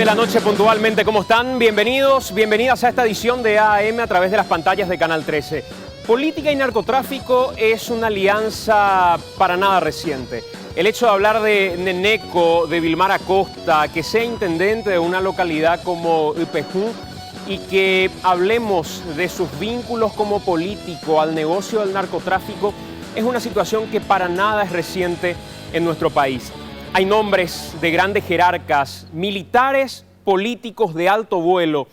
la noche puntualmente, ¿cómo están? Bienvenidos, bienvenidas a esta edición de AM a través de las pantallas de Canal 13. Política y narcotráfico es una alianza para nada reciente. El hecho de hablar de Neneco, de Vilmar Acosta, que sea intendente de una localidad como Upejún y que hablemos de sus vínculos como político al negocio del narcotráfico, es una situación que para nada es reciente en nuestro país. Hay nombres de grandes jerarcas, militares, políticos de alto vuelo,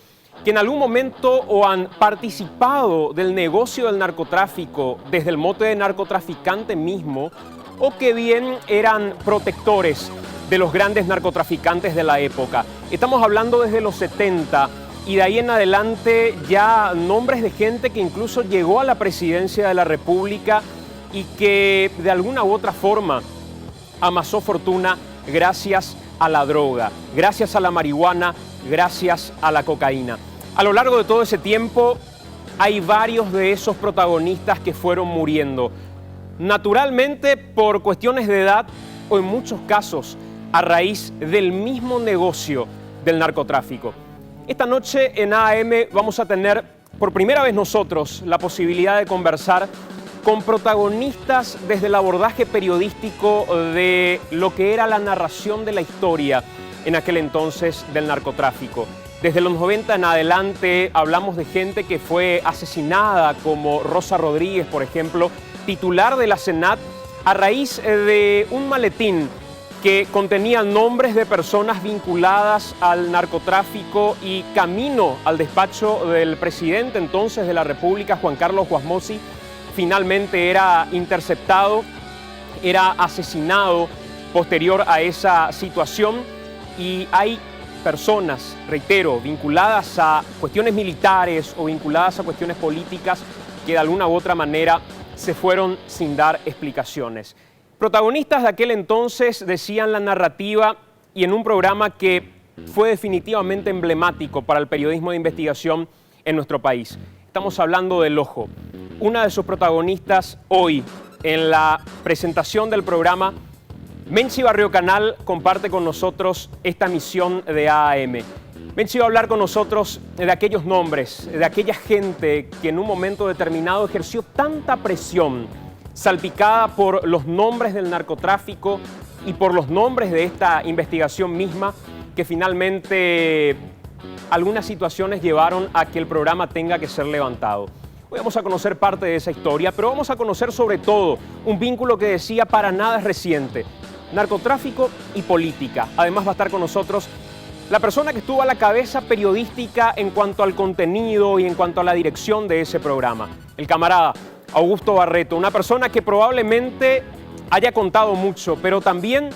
que en algún momento o han participado del negocio del narcotráfico desde el mote de narcotraficante mismo, o que bien eran protectores de los grandes narcotraficantes de la época. Estamos hablando desde los 70 y de ahí en adelante ya nombres de gente que incluso llegó a la presidencia de la República y que de alguna u otra forma amasó fortuna gracias a la droga, gracias a la marihuana, gracias a la cocaína. A lo largo de todo ese tiempo hay varios de esos protagonistas que fueron muriendo, naturalmente por cuestiones de edad o en muchos casos a raíz del mismo negocio del narcotráfico. Esta noche en AM vamos a tener por primera vez nosotros la posibilidad de conversar con protagonistas desde el abordaje periodístico de lo que era la narración de la historia en aquel entonces del narcotráfico. Desde los 90 en adelante hablamos de gente que fue asesinada, como Rosa Rodríguez, por ejemplo, titular de la Senat, a raíz de un maletín que contenía nombres de personas vinculadas al narcotráfico y camino al despacho del presidente entonces de la República, Juan Carlos Guasmosi. Finalmente era interceptado, era asesinado posterior a esa situación y hay personas, reitero, vinculadas a cuestiones militares o vinculadas a cuestiones políticas que de alguna u otra manera se fueron sin dar explicaciones. Protagonistas de aquel entonces decían la narrativa y en un programa que fue definitivamente emblemático para el periodismo de investigación en nuestro país. Estamos hablando del Ojo. Una de sus protagonistas hoy en la presentación del programa, Menchi Barrio Canal, comparte con nosotros esta misión de AM. Menchi va a hablar con nosotros de aquellos nombres, de aquella gente que en un momento determinado ejerció tanta presión, salpicada por los nombres del narcotráfico y por los nombres de esta investigación misma, que finalmente algunas situaciones llevaron a que el programa tenga que ser levantado. Hoy vamos a conocer parte de esa historia, pero vamos a conocer sobre todo un vínculo que decía para nada es reciente, narcotráfico y política. Además va a estar con nosotros la persona que estuvo a la cabeza periodística en cuanto al contenido y en cuanto a la dirección de ese programa, el camarada Augusto Barreto, una persona que probablemente haya contado mucho, pero también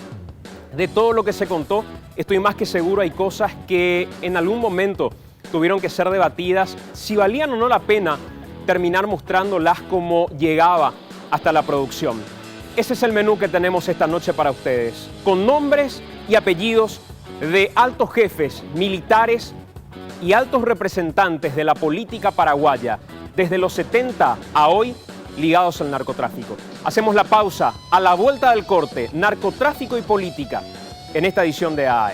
de todo lo que se contó, estoy más que seguro hay cosas que en algún momento tuvieron que ser debatidas, si valían o no la pena terminar mostrándolas como llegaba hasta la producción. Ese es el menú que tenemos esta noche para ustedes, con nombres y apellidos de altos jefes militares y altos representantes de la política paraguaya, desde los 70 a hoy, ligados al narcotráfico. Hacemos la pausa, a la vuelta del corte, narcotráfico y política, en esta edición de AM.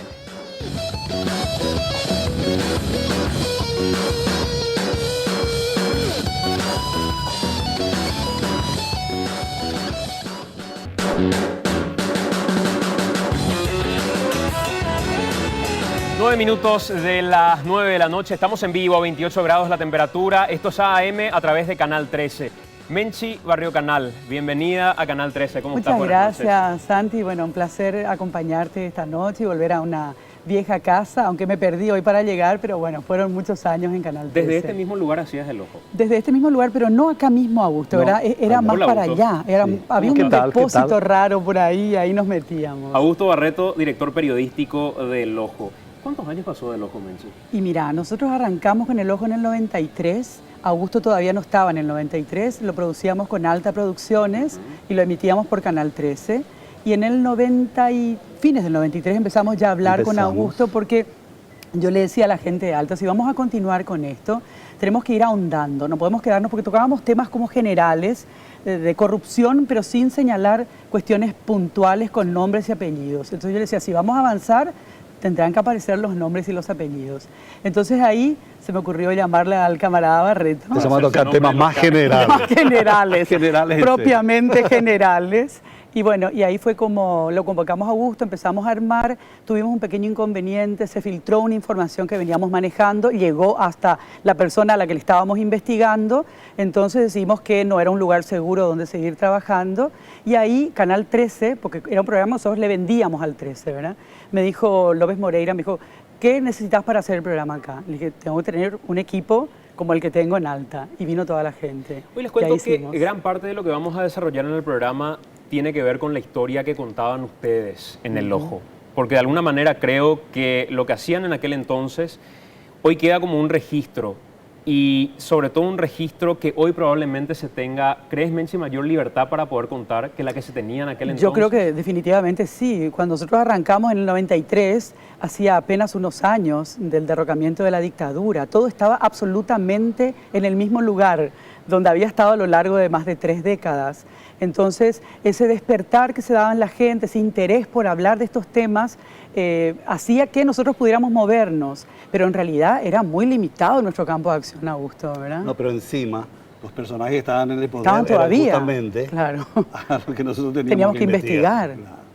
Nueve minutos de las 9 de la noche, estamos en vivo, a 28 grados la temperatura. Esto es AM a través de Canal 13. Menchi Barrio Canal, bienvenida a Canal 13. ¿Cómo estás? Muchas gracias, Santi. Bueno, un placer acompañarte esta noche y volver a una vieja casa, aunque me perdí hoy para llegar, pero bueno, fueron muchos años en Canal 13. ¿Desde este mismo lugar hacías el Ojo? Desde este mismo lugar, pero no acá mismo, Augusto, no, era más para allá. Sí. Había un depósito raro por ahí, ahí nos metíamos. Augusto Barreto, director periodístico del Ojo. ¿Cuántos años pasó del Ojo, Menchi? Y mira, nosotros arrancamos con el Ojo en el 93, Augusto todavía no estaba en el 93, lo producíamos con Alta Producciones y lo emitíamos por Canal 13. Y en el 90 y fines del 93 empezamos ya a hablar con Augusto porque yo le decía a la gente de Alta, si vamos a continuar con esto, tenemos que ir ahondando, no podemos quedarnos porque tocábamos temas como generales de corrupción, pero sin señalar cuestiones puntuales con nombres y apellidos. Entonces yo le decía, si vamos a avanzar, tendrán que aparecer los nombres y los apellidos. Entonces ahí se me ocurrió llamarle al camarada Barreto. Empezamos a tocar temas más generales. Generales, propiamente generales. Y bueno, y ahí fue como lo convocamos a Augusto, empezamos a armar, tuvimos un pequeño inconveniente, se filtró una información que veníamos manejando, llegó hasta la persona a la que le estábamos investigando, entonces decidimos que no era un lugar seguro donde seguir trabajando, y ahí Canal 13, porque era un programa que nosotros le vendíamos al 13, ¿verdad? Me dijo López Moreira, me dijo, ¿qué necesitas para hacer el programa acá? Le dije, tengo que tener un equipo como el que tengo en Alta, y vino toda la gente. Hoy les cuento que gran parte de lo que vamos a desarrollar en el programa tiene que ver con la historia que contaban ustedes en El Ojo, porque de alguna manera creo que lo que hacían en aquel entonces hoy queda como un registro, y sobre todo un registro que hoy probablemente se tenga, ¿crees, Menchi, mayor libertad para poder contar que la que se tenía en aquel entonces? Yo creo que definitivamente sí. Cuando nosotros arrancamos en el 93, hacía apenas unos años del derrocamiento de la dictadura, todo estaba absolutamente en el mismo lugar donde había estado a lo largo de más de 3 décadas. Entonces, ese despertar que se daba en la gente, ese interés por hablar de estos temas, hacía que nosotros pudiéramos movernos, pero en realidad era muy limitado nuestro campo de acción, Augusto, ¿verdad? No, pero encima, los personajes que estaban en el poder estaban todavía, justamente claro, a lo que nosotros teníamos que investigar. Claro.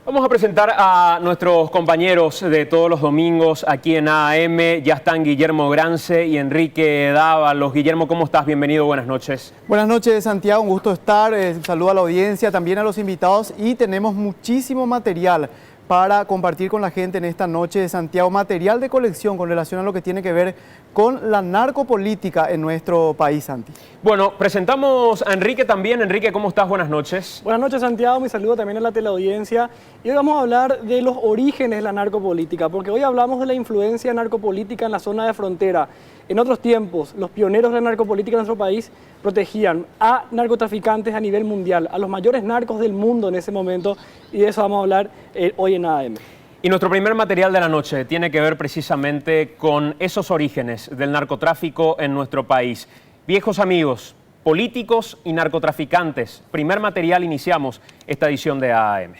Vamos a presentar a nuestros compañeros de todos los domingos aquí en AM. Ya están Guillermo Grance y Enrique Dávalos. Guillermo, ¿cómo estás? Bienvenido, buenas noches. Buenas noches, Santiago, un gusto estar. Saludo a la audiencia, también a los invitados, y tenemos muchísimo material para compartir con la gente en esta noche de Santiago, material de colección con relación a lo que tiene que ver con la narcopolítica en nuestro país, Santi. Bueno, presentamos a Enrique también. Enrique, ¿cómo estás? Buenas noches. Buenas noches, Santiago, mi saludo también a la teleaudiencia. Y hoy vamos a hablar de los orígenes de la narcopolítica, porque hoy hablamos de la influencia narcopolítica en la zona de frontera. En otros tiempos, los pioneros de la narcopolítica en nuestro país protegían a narcotraficantes a nivel mundial, a los mayores narcos del mundo en ese momento, y de eso vamos a hablar hoy en AM. Y nuestro primer material de la noche tiene que ver precisamente con esos orígenes del narcotráfico en nuestro país. Viejos amigos, políticos y narcotraficantes. Primer material, iniciamos esta edición de AM.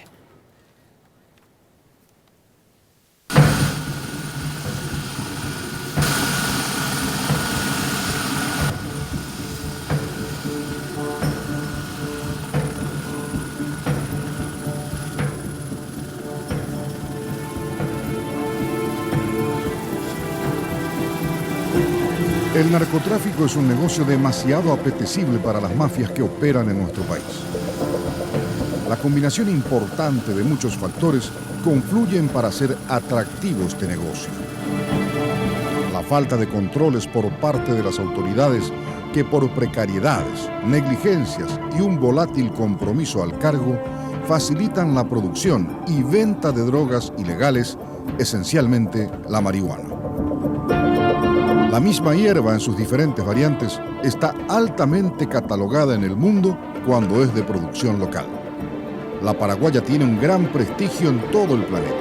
El narcotráfico es un negocio demasiado apetecible para las mafias que operan en nuestro país. La combinación importante de muchos factores confluyen para hacer atractivo este negocio. La falta de controles por parte de las autoridades que por precariedades, negligencias y un volátil compromiso al cargo facilitan la producción y venta de drogas ilegales, esencialmente la marihuana. La misma hierba en sus diferentes variantes está altamente catalogada en el mundo cuando es de producción local. La paraguaya tiene un gran prestigio en todo el planeta.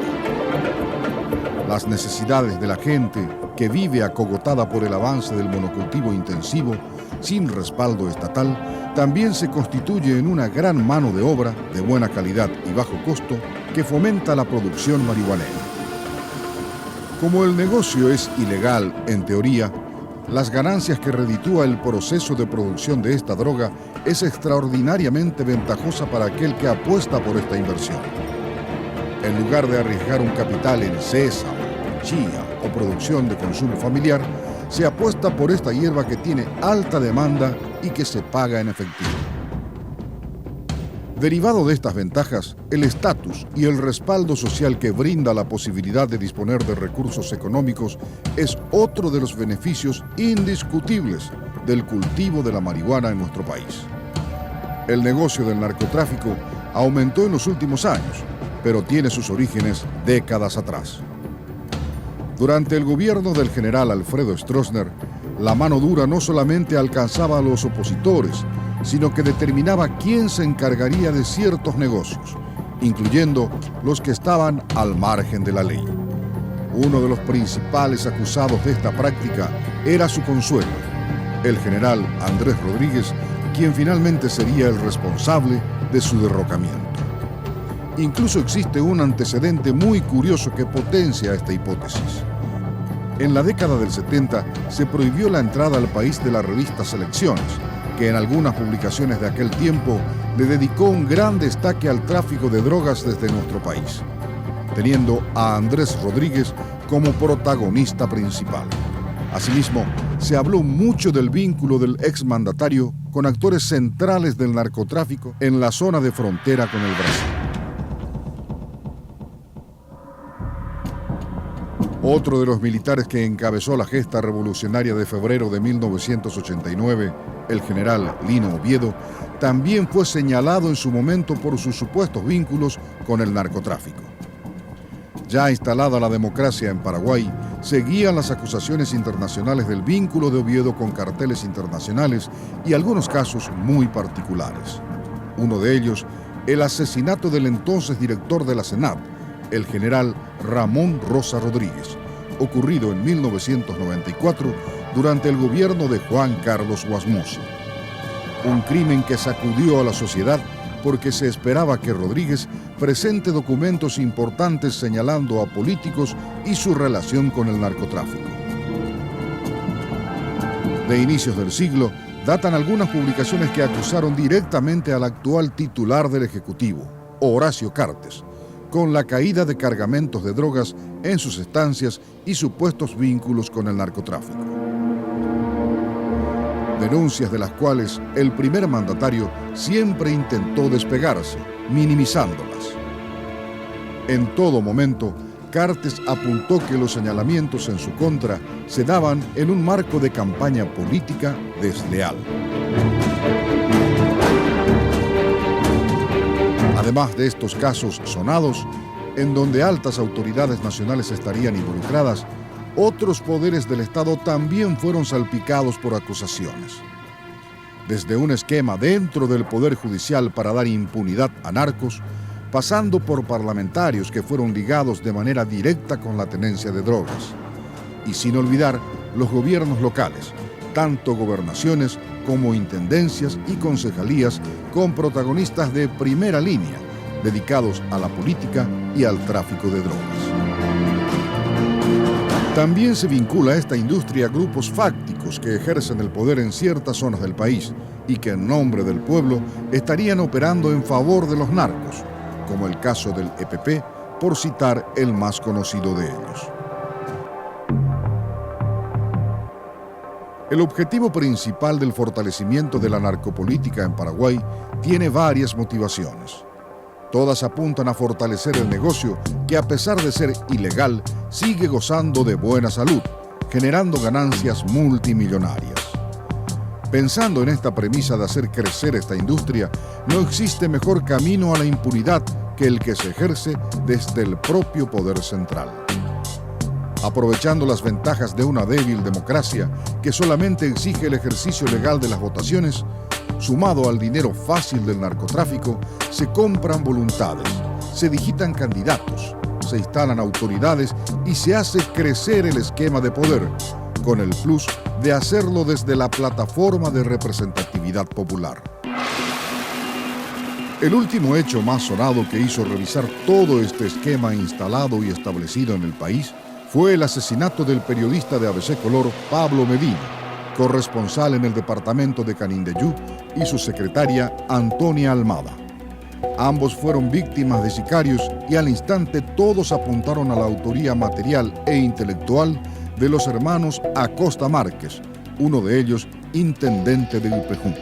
Las necesidades de la gente que vive acogotada por el avance del monocultivo intensivo, sin respaldo estatal, también se constituye en una gran mano de obra de buena calidad y bajo costo que fomenta la producción marihuanera. Como el negocio es ilegal, en teoría, las ganancias que reditúa el proceso de producción de esta droga es extraordinariamente ventajosa para aquel que apuesta por esta inversión. En lugar de arriesgar un capital en sésamo, chía o producción de consumo familiar, se apuesta por esta hierba que tiene alta demanda y que se paga en efectivo. Derivado de estas ventajas, el estatus y el respaldo social que brinda la posibilidad de disponer de recursos económicos es otro de los beneficios indiscutibles del cultivo de la marihuana en nuestro país. El negocio del narcotráfico aumentó en los últimos años, pero tiene sus orígenes décadas atrás. Durante el gobierno del general Alfredo Stroessner, la mano dura no solamente alcanzaba a los opositores, sino que determinaba quién se encargaría de ciertos negocios, incluyendo los que estaban al margen de la ley. Uno de los principales acusados de esta práctica era su consuelo, el general Andrés Rodríguez, quien finalmente sería el responsable de su derrocamiento. Incluso existe un antecedente muy curioso que potencia esta hipótesis. En la década del 70 se prohibió la entrada al país de la revista Selecciones, que en algunas publicaciones de aquel tiempo le dedicó un gran destaque al tráfico de drogas desde nuestro país, teniendo a Andrés Rodríguez como protagonista principal. Asimismo, se habló mucho del vínculo del exmandatario con actores centrales del narcotráfico en la zona de frontera con el Brasil. Otro de los militares que encabezó la gesta revolucionaria de febrero de 1989, el general Lino Oviedo, también fue señalado en su momento por sus supuestos vínculos con el narcotráfico. Ya instalada la democracia en Paraguay, seguían las acusaciones internacionales del vínculo de Oviedo con carteles internacionales y algunos casos muy particulares. Uno de ellos, el asesinato del entonces director de la SENAP, el general Ramón Rosa Rodríguez, ocurrido en 1994 durante el gobierno de Juan Carlos Guasmosi. Un crimen que sacudió a la sociedad porque se esperaba que Rodríguez presente documentos importantes señalando a políticos y su relación con el narcotráfico. De inicios del siglo, datan algunas publicaciones que acusaron directamente al actual titular del Ejecutivo, Horacio Cartes, con la caída de cargamentos de drogas en sus estancias y supuestos vínculos con el narcotráfico. Denuncias de las cuales el primer mandatario siempre intentó despegarse, minimizándolas. En todo momento, Cartes apuntó que los señalamientos en su contra se daban en un marco de campaña política desleal. Además de estos casos sonados, en donde altas autoridades nacionales estarían involucradas, otros poderes del Estado también fueron salpicados por acusaciones. Desde un esquema dentro del Poder Judicial para dar impunidad a narcos, pasando por parlamentarios que fueron ligados de manera directa con la tenencia de drogas. Y sin olvidar los gobiernos locales, tanto gobernaciones como intendencias y concejalías con protagonistas de primera línea, dedicados a la política y al tráfico de drogas. También se vincula a esta industria a grupos fácticos que ejercen el poder en ciertas zonas del país y que en nombre del pueblo estarían operando en favor de los narcos, como el caso del EPP, por citar el más conocido de ellos. El objetivo principal del fortalecimiento de la narcopolítica en Paraguay tiene varias motivaciones. Todas apuntan a fortalecer el negocio que, a pesar de ser ilegal, sigue gozando de buena salud, generando ganancias multimillonarias. Pensando en esta premisa de hacer crecer esta industria, no existe mejor camino a la impunidad que el que se ejerce desde el propio poder central. Aprovechando las ventajas de una débil democracia que solamente exige el ejercicio legal de las votaciones, sumado al dinero fácil del narcotráfico, se compran voluntades, se digitan candidatos, se instalan autoridades y se hace crecer el esquema de poder, con el plus de hacerlo desde la plataforma de representatividad popular. El último hecho más sonado que hizo revisar todo este esquema instalado y establecido en el país fue el asesinato del periodista de ABC Color, Pablo Medina, corresponsal en el departamento de Canindeyú, y su secretaria, Antonia Almada. Ambos fueron víctimas de sicarios y al instante todos apuntaron a la autoría material e intelectual de los hermanos Acosta Márquez, uno de ellos intendente de Upejú.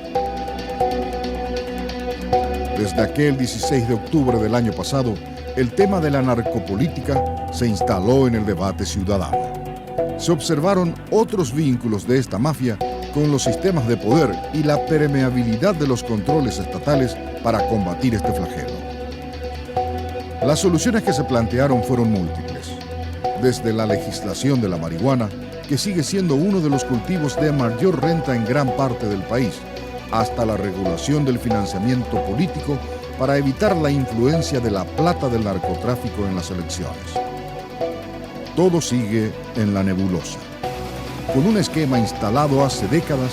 Desde aquel 16 de octubre del año pasado, el tema de la narcopolítica se instaló en el debate ciudadano. Se observaron otros vínculos de esta mafia con los sistemas de poder y la permeabilidad de los controles estatales para combatir este flagelo. Las soluciones que se plantearon fueron múltiples, desde la legislación de la marihuana, que sigue siendo uno de los cultivos de mayor renta en gran parte del país, hasta la regulación del financiamiento político para evitar la influencia de la plata del narcotráfico en las elecciones. Todo sigue en la nebulosa, con un esquema instalado hace décadas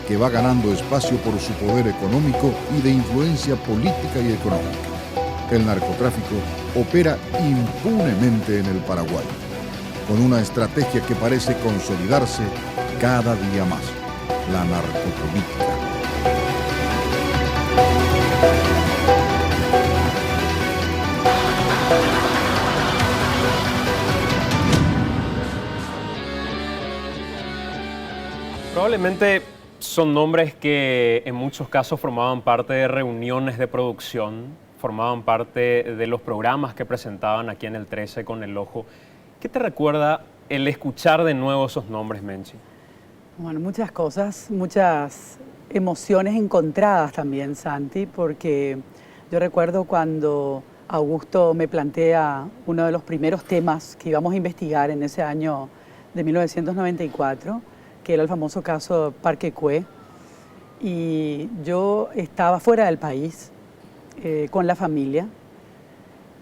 que va ganando espacio por su poder económico y de influencia política y económica. El narcotráfico opera impunemente en el Paraguay, con una estrategia que parece consolidarse cada día más: la narcopolítica. Probablemente son nombres que en muchos casos formaban parte de reuniones de producción, formaban parte de los programas que presentaban aquí en el 13 con El Ojo. ¿Qué te recuerda el escuchar de nuevo esos nombres, Menchi? Bueno, muchas cosas, muchas emociones encontradas también, Santi, porque yo recuerdo cuando Augusto me plantea uno de los primeros temas que íbamos a investigar en ese año de 1994, que era el famoso caso Parque Kue, y yo estaba fuera del país con la familia,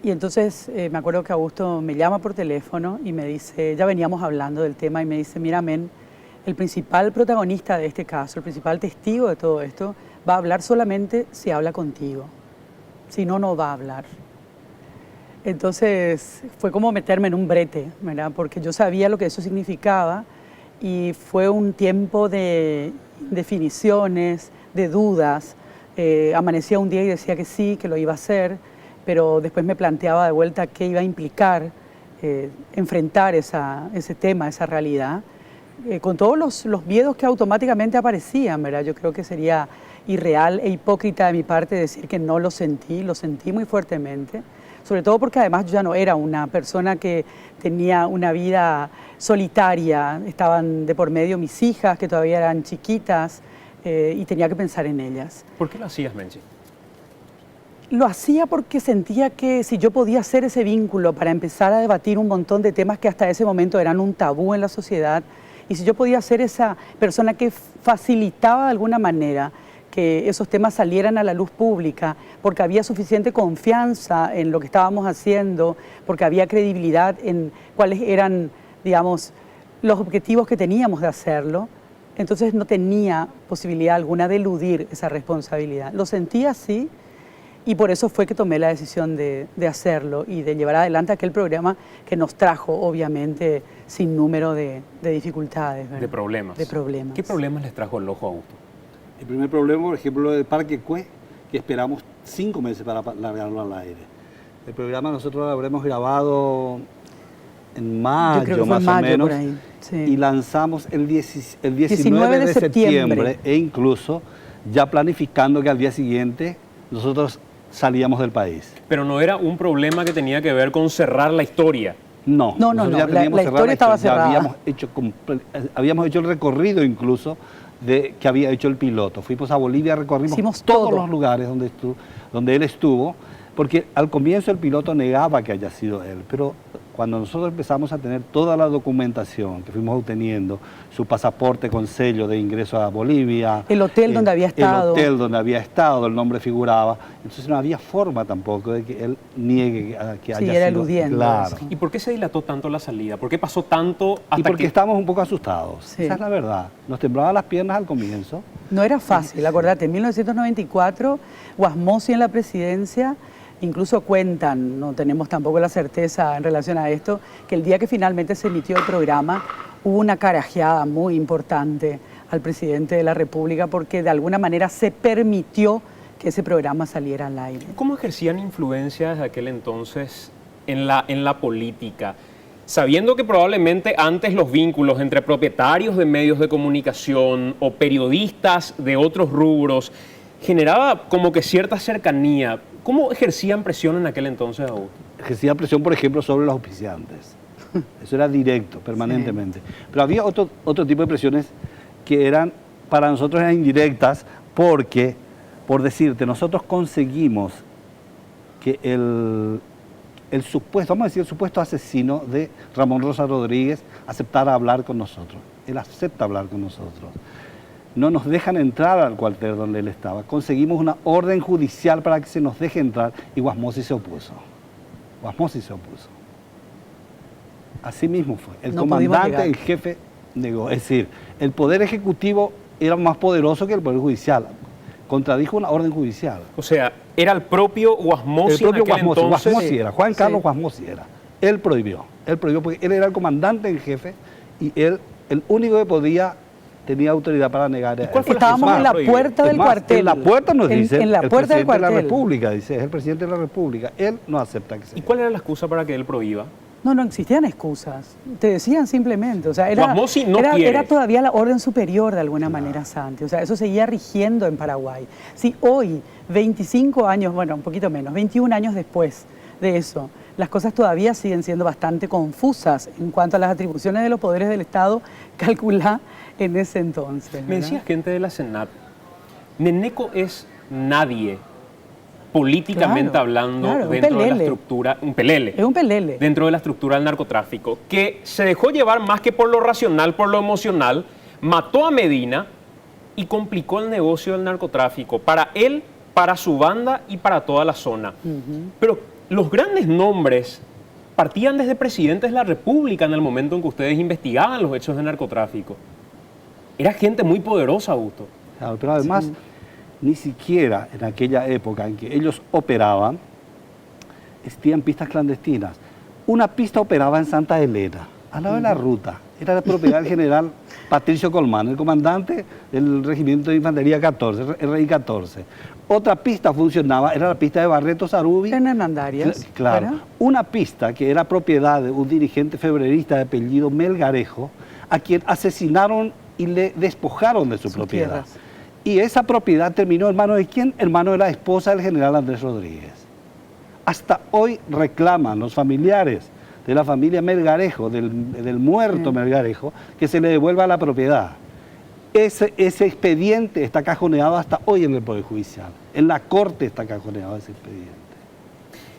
y entonces me acuerdo que Augusto me llama por teléfono y me dice, ya veníamos hablando del tema, y me dice, mira, men, el principal protagonista de este caso, el principal testigo de todo esto, va a hablar solamente si habla contigo, si no, no va a hablar. Entonces fue como meterme en un brete, ¿verdad? Porque yo sabía lo que eso significaba, y fue un tiempo de definiciones, de dudas. Amanecía un día y decía que sí, que lo iba a hacer, pero después me planteaba de vuelta qué iba a implicar enfrentar ese tema, esa realidad, con todos los miedos que automáticamente aparecían, ¿verdad? Yo creo que sería irreal e hipócrita de mi parte decir que no lo sentí muy fuertemente, sobre todo porque además yo ya no era una persona que tenía una vida solitaria, estaban de por medio mis hijas que todavía eran chiquitas y tenía que pensar en ellas. ¿Por qué lo hacías, Menchi? Lo hacía porque sentía que si yo podía hacer ese vínculo para empezar a debatir un montón de temas que hasta ese momento eran un tabú en la sociedad, y si yo podía ser esa persona que facilitaba de alguna manera que esos temas salieran a la luz pública, porque había suficiente confianza en lo que estábamos haciendo, porque había credibilidad en cuáles eran, digamos, los objetivos que teníamos de hacerlo, entonces no tenía posibilidad alguna de eludir esa responsabilidad. Lo sentía así, y por eso fue que tomé la decisión de hacerlo y de llevar adelante aquel programa que nos trajo, obviamente, sin número de dificultades, ¿verdad? De problemas. De problemas. ¿Qué problemas les trajo El Ojo, Augusto? El primer problema, por ejemplo, lo del Parque Kue, que esperamos 5 meses para largarlo al aire. El programa nosotros lo habremos grabado en mayo, más o menos, por ahí, sí. Y lanzamos el 19 de septiembre, e incluso ya planificando que al día siguiente nosotros salíamos del país. Pero no era un problema que tenía que ver con cerrar la historia. No, no, ya teníamos la historia estaba cerrada. Habíamos hecho el recorrido incluso que había hecho el piloto. Fuimos a Bolivia, recorrimos todos los lugares donde él estuvo, porque al comienzo el piloto negaba que haya sido él, pero cuando nosotros empezamos a tener toda la documentación que fuimos obteniendo, su pasaporte con sello de ingreso a Bolivia, el hotel donde había estado, el nombre figuraba, entonces no había forma tampoco de que él niegue que haya era sido. eludiendo. Claro. ¿Y por qué se dilató tanto la salida? ¿Por qué pasó tanto hasta Y porque que...? estábamos un poco asustados, Sí. esa es la verdad. Nos temblaban las piernas al comienzo. No era fácil, acordate, en 1994, Wasmosy en la presidencia, incluso cuentan, no tenemos tampoco la certeza en relación a esto, que el día que finalmente se emitió el programa hubo una carajeada muy importante al presidente de la República porque de alguna manera se permitió que ese programa saliera al aire. ¿Cómo ejercían influencia desde aquel entonces en la política? Sabiendo que probablemente antes los vínculos entre propietarios de medios de comunicación o periodistas de otros rubros generaba como que cierta cercanía. ¿Cómo ejercían presión en aquel entonces, Augusto? Ejercía presión, por ejemplo, sobre los auspiciantes. Eso era directo, permanentemente. Sí. Pero había otro tipo de presiones que para nosotros eran indirectas porque, por decirte, nosotros conseguimos que el supuesto asesino de Ramón Rosa Rodríguez aceptara hablar con nosotros. Él acepta hablar con nosotros. No nos dejan entrar al cuartel donde él estaba. Conseguimos una orden judicial para que se nos deje entrar y Wasmosy se opuso. Así mismo fue. El comandante, el jefe negó. Es decir, el poder ejecutivo era más poderoso que el poder judicial. contradijo una orden judicial. O sea, era el propio Guasmosi El propio en aquel Guasmosi, entonces. Guasmosi era, Juan Carlos Sí. Guasmosi era. Él prohibió porque él era el comandante en jefe y él, el único que tenía autoridad para negar. cuál fue la Estábamos en la prohibido? puerta del Es más, cuartel. en la puerta nos dice en la el puerta del presidente de la cuartel. República, dice, es el presidente de la República. Él no acepta que se ¿Y cuál era la excusa para que él prohíba? No existían excusas. Te decían simplemente, o sea, Guasmosi no quiere. era todavía la orden superior de alguna manera, Santi. O sea, eso seguía rigiendo en Paraguay. Si hoy, 25 años, bueno, un poquito menos, 21 años después de eso, las cosas todavía siguen siendo bastante confusas en cuanto a las atribuciones de los poderes del Estado, calculá en ese entonces. Me ¿verdad? decía gente de la Senat, Neneco es nadie, políticamente Claro, hablando, claro, un dentro de la pelele. estructura, un pelele. Es un pelele. Dentro de la estructura del narcotráfico, que se dejó llevar más que por lo racional, por lo emocional, mató a Medina y complicó el negocio del narcotráfico para él, para su banda y para toda la zona. Pero los grandes nombres partían desde presidentes de la República en el momento en que ustedes investigaban los hechos de narcotráfico. Era gente muy poderosa, Augusto. Claro, pero además, ni siquiera en aquella época en que ellos operaban, existían pistas clandestinas. Una pista operaba en Santa Elena, al lado de la ruta. Era la propiedad del general Patricio Colmán, el comandante del Regimiento de Infantería 14, RI 14. Otra pista funcionaba, era la pista de Barreto Sarubi. En Hernandarias. Claro. ¿verdad? Una pista que era propiedad de un dirigente febrerista de apellido Melgarejo, a quien asesinaron y le despojaron de su propiedad. tierras. Y esa propiedad terminó en manos de quién? En manos de la esposa del general Andrés Rodríguez. Hasta hoy reclaman los familiares de la familia Melgarejo, del muerto Melgarejo, que se le devuelva la propiedad. Ese expediente está cajoneado hasta hoy en el Poder Judicial. En la Corte está cajoneado ese expediente.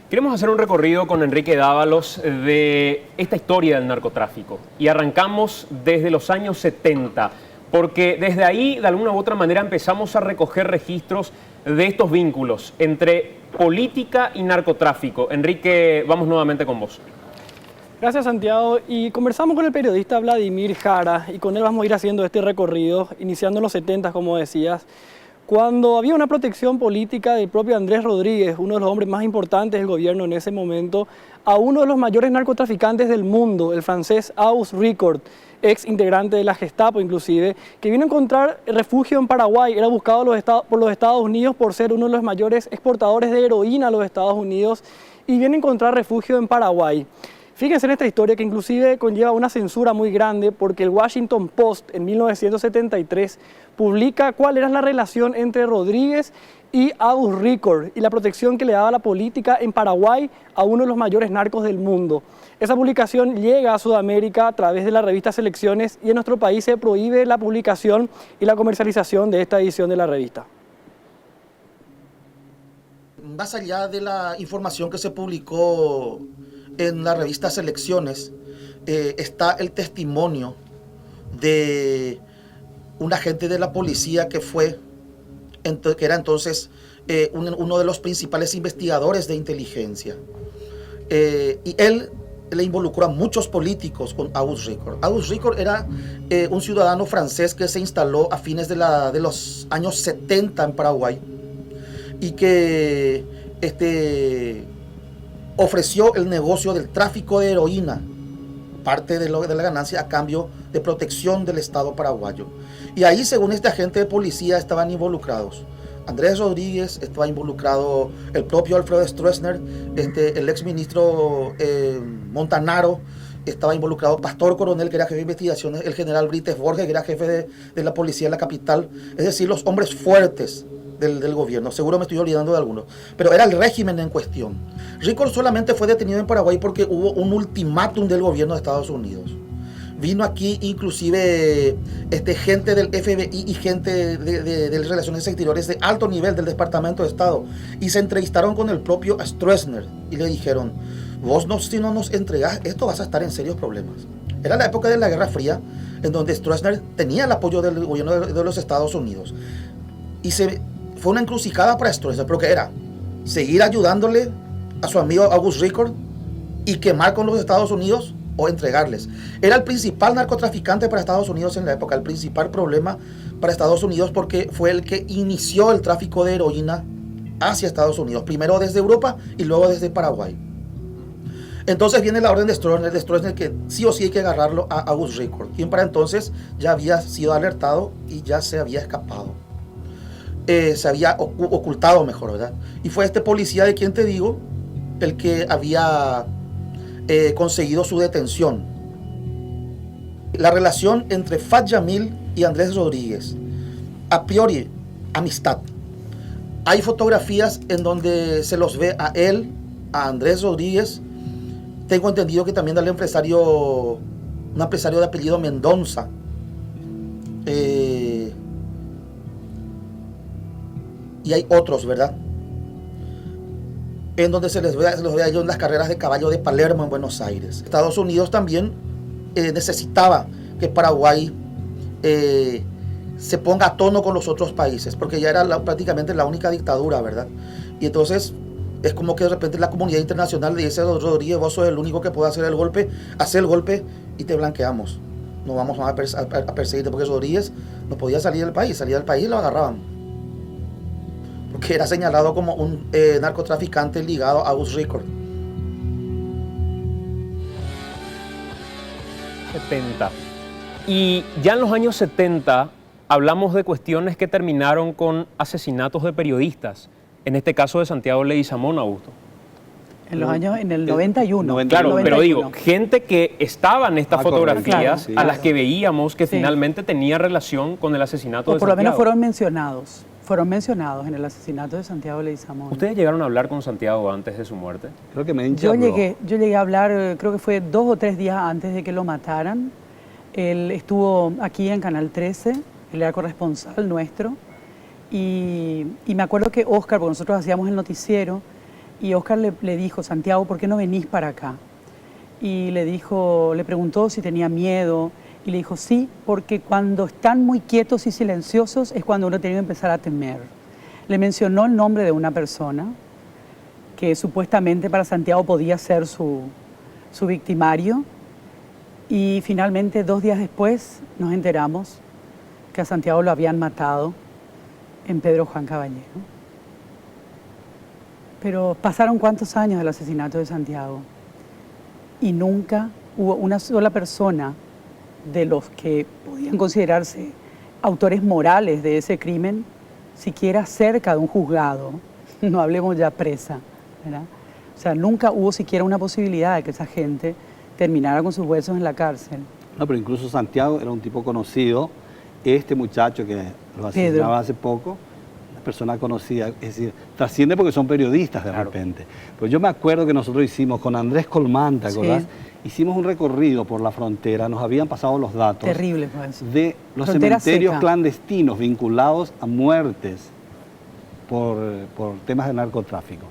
Queremos hacer un recorrido con Enrique Dávalos de esta historia del narcotráfico y arrancamos desde los años 70, porque desde ahí de alguna u otra manera empezamos a recoger registros de estos vínculos entre política y narcotráfico. Enrique, vamos nuevamente con vos. Gracias, Santiago. Y conversamos con el periodista Vladimir Jara y con él vamos a ir haciendo este recorrido, iniciando en los 70, como decías, cuando había una protección política del propio Andrés Rodríguez, uno de los hombres más importantes del gobierno en ese momento, a uno de los mayores narcotraficantes del mundo, el francés Auguste Ricord, ex integrante de la Gestapo inclusive, que vino a encontrar refugio en Paraguay. Era buscado por los Estados Unidos por ser uno de los mayores exportadores de heroína a los Estados Unidos y viene a encontrar refugio en Paraguay. Fíjense en esta historia que inclusive conlleva una censura muy grande porque el Washington Post en 1973 publica cuál era la relación entre Rodríguez y Auguste Ricord y la protección que le daba la política en Paraguay a uno de los mayores narcos del mundo. Esa publicación llega a Sudamérica a través de la revista Selecciones y en nuestro país se prohíbe la publicación y la comercialización de esta edición de la revista. Más allá de la información que se publicó en la revista Selecciones, está el testimonio de un agente de la policía que era entonces uno de los principales investigadores de inteligencia. Y él le involucró a muchos políticos con Auguste Ricord. Auguste Ricord era un ciudadano francés que se instaló a fines de los años 70 en Paraguay y que ofreció el negocio del tráfico de heroína, parte de la ganancia a cambio de protección del Estado paraguayo. Y ahí, según este agente de policía, estaban involucrados Andrés Rodríguez, estaba involucrado el propio Alfredo Stroessner, el exministro Montanaro, estaba involucrado Pastor Coronel, que era jefe de investigaciones, el general Brites Borges, que era jefe de la policía de la capital, es decir, los hombres fuertes del gobierno. Seguro me estoy olvidando de algunos, pero era el régimen en cuestión. Ricord solamente fue detenido en Paraguay porque hubo un ultimátum del gobierno de Estados Unidos. Vino aquí inclusive gente del FBI y gente de Relaciones Exteriores de alto nivel del Departamento de Estado y se entrevistaron con el propio Stroessner y le dijeron: vos si no nos entregás esto vas a estar en serios problemas. Era la época de la Guerra Fría en donde Stroessner tenía el apoyo del gobierno de los Estados Unidos y fue una encrucijada para Stroessner, pero que era seguir ayudándole a su amigo Auguste Ricord y quemar con los Estados Unidos o entregarles. Era el principal narcotraficante para Estados Unidos en la época, el principal problema para Estados Unidos, porque fue el que inició el tráfico de heroína hacia Estados Unidos, primero desde Europa y luego desde Paraguay. Entonces viene la orden de Stroessner que sí o sí hay que agarrarlo a August Ricord, quien para entonces ya había sido alertado y ya se había escapado. Se había ocultado mejor, ¿verdad? Y fue este policía de quien te digo, el que había conseguido su detención. La relación entre Fat Yamil y Andrés Rodríguez, a priori, amistad. Hay fotografías en donde se los ve a él, a Andrés Rodríguez. Tengo entendido que también al empresario, un empresario de apellido Mendoza. Y hay otros, ¿verdad? En donde se los ve a ellos en las carreras de caballo de Palermo en Buenos Aires. Estados Unidos también necesitaba que Paraguay se ponga a tono con los otros países, porque ya era prácticamente la única dictadura, ¿verdad? Y entonces es como que de repente la comunidad internacional le dice a Rodríguez, vos sos el único que puede hacer el golpe, hace el golpe y te blanqueamos. No vamos a perseguirte, porque Rodríguez no podía salir del país, salía del país y lo agarraban. Porque era señalado como un narcotraficante ligado a August Ricord. 70. Y ya en los años 70 hablamos de cuestiones que terminaron con asesinatos de periodistas. En este caso de Santiago Leguizamón, Augusto. En el 91. Claro, 91. pero digo, gente que estaba en estas fotografías, claro, sí. a las que veíamos que Sí. finalmente tenía relación con el asesinato O de por lo menos Santiago. fueron mencionados en el asesinato de Santiago Leguizamón. ¿Ustedes llegaron a hablar con Santiago antes de su muerte? Creo que me Yo llegué a hablar, creo que fue 2 o 3 días antes de que lo mataran. Él estuvo aquí en Canal 13, él era corresponsal nuestro. Y me acuerdo que Oscar, porque nosotros hacíamos el noticiero, y Oscar le dijo, Santiago, ¿por qué no venís para acá? Y le preguntó si tenía miedo, y le dijo, sí, porque cuando están muy quietos y silenciosos es cuando uno tiene que empezar a temer. Le mencionó el nombre de una persona que supuestamente para Santiago podía ser su victimario, y finalmente 2 días después nos enteramos que a Santiago lo habían matado en Pedro Juan Caballero. Pero pasaron cuántos años del asesinato de Santiago y nunca hubo una sola persona de los que podían considerarse autores morales de ese crimen, siquiera cerca de un juzgado, no hablemos ya presa, ¿verdad? O sea, nunca hubo siquiera una posibilidad de que esa gente terminara con sus huesos en la cárcel. No, pero incluso Santiago era un tipo conocido. Este muchacho que lo asesinaba hace poco, una persona conocida, es decir, trasciende porque son periodistas de repente. Pues yo me acuerdo que nosotros hicimos con Andrés Colmán, ¿te acordás? Sí. Hicimos un recorrido por la frontera, nos habían pasado los datos terrible, pues, de los frontera cementerios seca, clandestinos vinculados a muertes por temas de narcotráfico.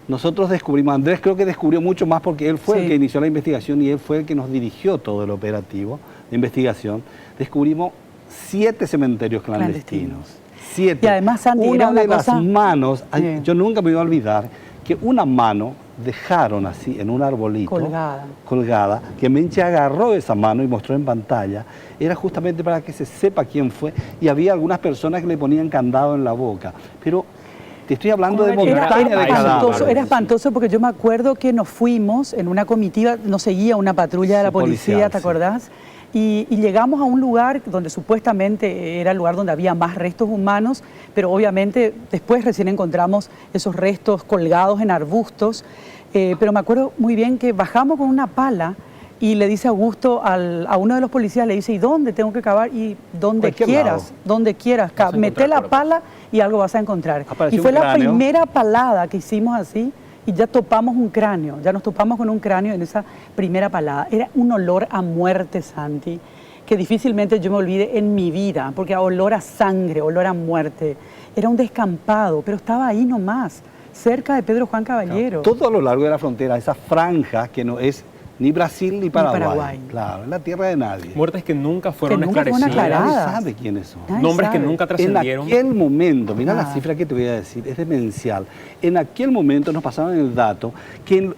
Nosotros descubrimos, Andrés creo que descubrió mucho más porque él fue el que inició la investigación y él fue el que nos dirigió todo el operativo de investigación. Descubrimos 7 cementerios clandestinos. 7. Y además, Santi, una de las manos, yo nunca me voy a olvidar que una mano dejaron así en un arbolito colgada, que Menche agarró esa mano y mostró en pantalla, era justamente para que se sepa quién fue, y había algunas personas que le ponían candado en la boca. Pero te estoy hablando de montaña de cadáveres. Era espantoso porque yo me acuerdo que nos fuimos en una comitiva, nos seguía una patrulla de la policía, ¿te acordás? Y llegamos a un lugar donde supuestamente era el lugar donde había más restos humanos, pero obviamente después recién encontramos esos restos colgados en arbustos. Pero me acuerdo muy bien que bajamos con una pala y le dice Augusto a uno de los policías, le dice, ¿y dónde tengo que cavar? Y donde quieras, mete la pala y algo vas a encontrar. Y fue la primera palada que hicimos así, y ya topamos un cráneo, ya nos topamos con un cráneo en esa primera palada. Era un olor a muerte, Santi, que difícilmente yo me olvide en mi vida, porque era olor a sangre, olor a muerte. Era un descampado, pero estaba ahí nomás, cerca de Pedro Juan Caballero. Claro, todo a lo largo de la frontera, esa franja que no es ni Brasil ni Paraguay. Claro, es la tierra de nadie. Muertes que nunca fueron esclarecidas. Nadie sabe quiénes son. Nombres que nunca trascendieron. En aquel momento, mira la cifra que te voy a decir, es demencial. En aquel momento nos pasaron el dato que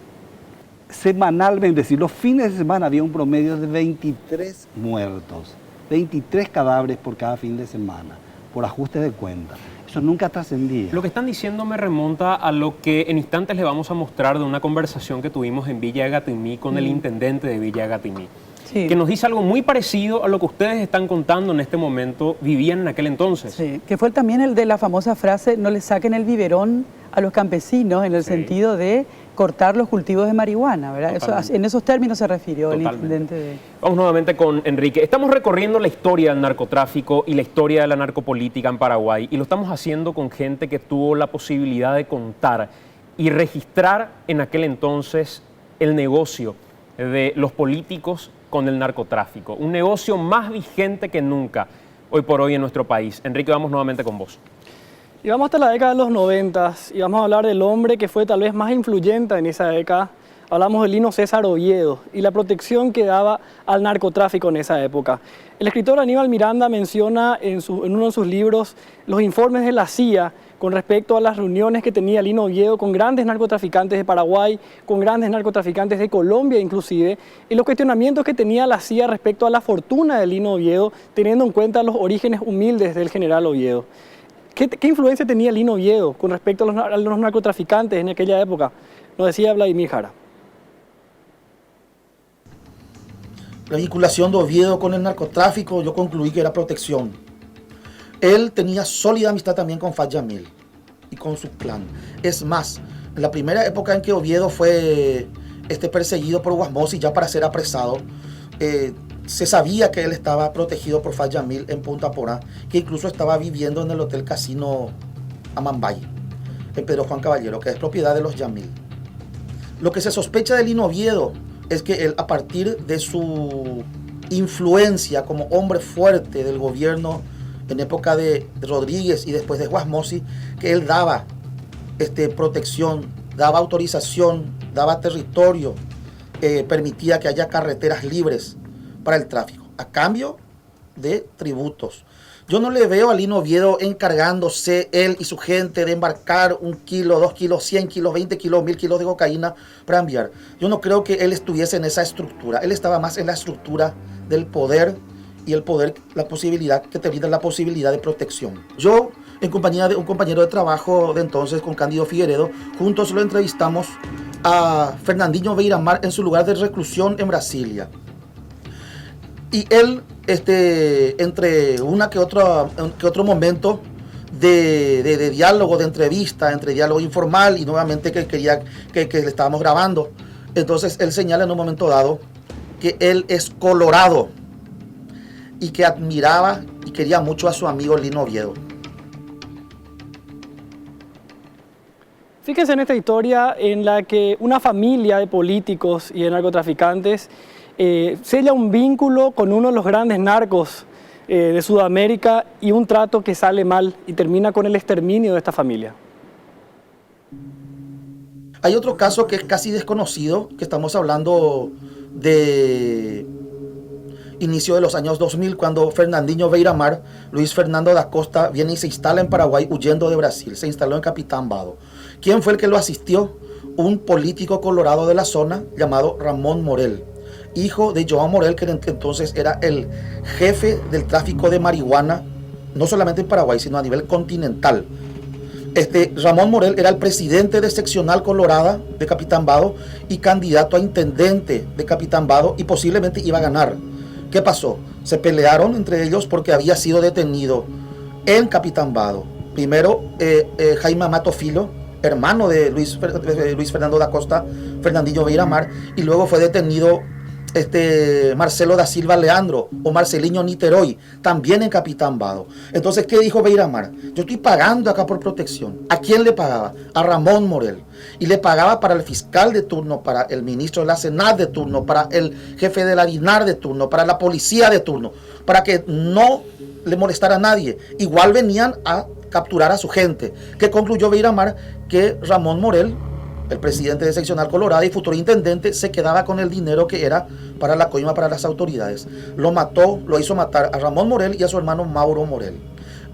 semanalmente, es decir, los fines de semana había un promedio de 23 muertos, 23 cadáveres por cada fin de semana, por ajuste de cuenta. Eso nunca trascendía. Lo que están diciendo me remonta a lo que en instantes le vamos a mostrar de una conversación que tuvimos en Villa de Gatimí con el intendente de Villa de Gatimí, Sí. que nos dice algo muy parecido a lo que ustedes están contando en este momento, vivían en aquel entonces. Sí, que fue también el de la famosa frase, no le saquen el biberón a los campesinos, en el sentido de cortar los cultivos de marihuana, ¿verdad? Eso, en esos términos se refirió el intendente de... Vamos nuevamente con Enrique. Estamos recorriendo la historia del narcotráfico y la historia de la narcopolítica en Paraguay, y lo estamos haciendo con gente que tuvo la posibilidad de contar y registrar en aquel entonces el negocio de los políticos con el narcotráfico, un negocio más vigente que nunca hoy por hoy en nuestro país. Enrique, vamos nuevamente con vos. Y vamos hasta la década de los 90 y vamos a hablar del hombre que fue tal vez más influyente en esa década. Hablamos de Lino César Oviedo y la protección que daba al narcotráfico en esa época. El escritor Aníbal Miranda menciona en uno de sus libros los informes de la CIA con respecto a las reuniones que tenía Lino Oviedo con grandes narcotraficantes de Paraguay, con grandes narcotraficantes de Colombia inclusive, y los cuestionamientos que tenía la CIA respecto a la fortuna de Lino Oviedo, teniendo en cuenta los orígenes humildes del general Oviedo. ¿Qué influencia tenía Lino Oviedo con respecto a los narcotraficantes en aquella época? Nos decía Vladimir Jara. La vinculación de Oviedo con el narcotráfico, yo concluí que era protección. Él tenía sólida amistad también con Fat Yamil y con su clan. Es más, en la primera época en que Oviedo fue perseguido por Guasmosi ya para ser apresado, se sabía que él estaba protegido por Fat Yamil en Punta Porá, que incluso estaba viviendo en el Hotel Casino Amambay, en Pedro Juan Caballero, que es propiedad de los Yamil. Lo que se sospecha de Lino Oviedo es que él, a partir de su influencia como hombre fuerte del gobierno en época de Rodríguez y después de Guasmosi, que él daba protección, daba autorización, daba territorio, permitía que haya carreteras libres para el tráfico, a cambio de tributos. Yo no le veo a Lino Oviedo encargándose él y su gente de embarcar 1 kilo, 2 kilos, 100 kilos, 20 kilos, 1000 kilos de cocaína para enviar. Yo no creo que él estuviese en esa estructura. Él estaba más en la estructura del poder, y el poder, la posibilidad que te brinda la posibilidad de protección. Yo, en compañía de un compañero de trabajo de entonces, con Cándido Figueredo, juntos lo entrevistamos a Fernandinho Beiramar en su lugar de reclusión en Brasilia. Y él, entre una que otro momento de diálogo, de entrevista, entre diálogo informal y nuevamente que quería que le estábamos grabando, entonces él señala en un momento dado que él es colorado y que admiraba y quería mucho a su amigo Lino Oviedo. Fíjense en esta historia en la que una familia de políticos y de narcotraficantes sella un vínculo con uno de los grandes narcos de Sudamérica y un trato que sale mal y termina con el exterminio de esta familia. Hay otro caso que es casi desconocido, que estamos hablando de inicio de los años 2000, cuando Fernandinho Beiramar, Luis Fernando da Costa, viene y se instala en Paraguay huyendo de Brasil. Se instaló en Capitán Vado. ¿Quién fue el que lo asistió? Un político colorado de la zona llamado Ramón Morel, hijo de Joan Morel, que entonces era el jefe del tráfico de marihuana, no solamente en Paraguay, sino a nivel continental. Ramón Morel era el presidente de seccional colorada de Capitán Vado y candidato a intendente de Capitán Vado, y posiblemente iba a ganar. ¿Qué pasó? Se pelearon entre ellos porque había sido detenido en Capitán Vado. Primero Jaime Amato Filo, hermano de Luis Fernando da Costa, Fernandinho Beiramar, y luego fue detenido Marcelo da Silva Leandro o Marcelinho Niterói, también en Capitán Vado. Entonces, ¿qué dijo Beiramar? Yo estoy pagando acá por protección. ¿A quién le pagaba? A Ramón Morel. Y le pagaba para el fiscal de turno, para el ministro de la Senat de turno, para el jefe de la DINAR de turno, para la policía de turno, para que no le molestara a nadie. Igual venían a capturar a su gente. ¿Qué concluyó Beiramar? Que Ramón Morel, el presidente de seccional colorada y futuro intendente, se quedaba con el dinero que era para la coima para las autoridades. Lo hizo matar a Ramón Morel y a su hermano Mauro Morel.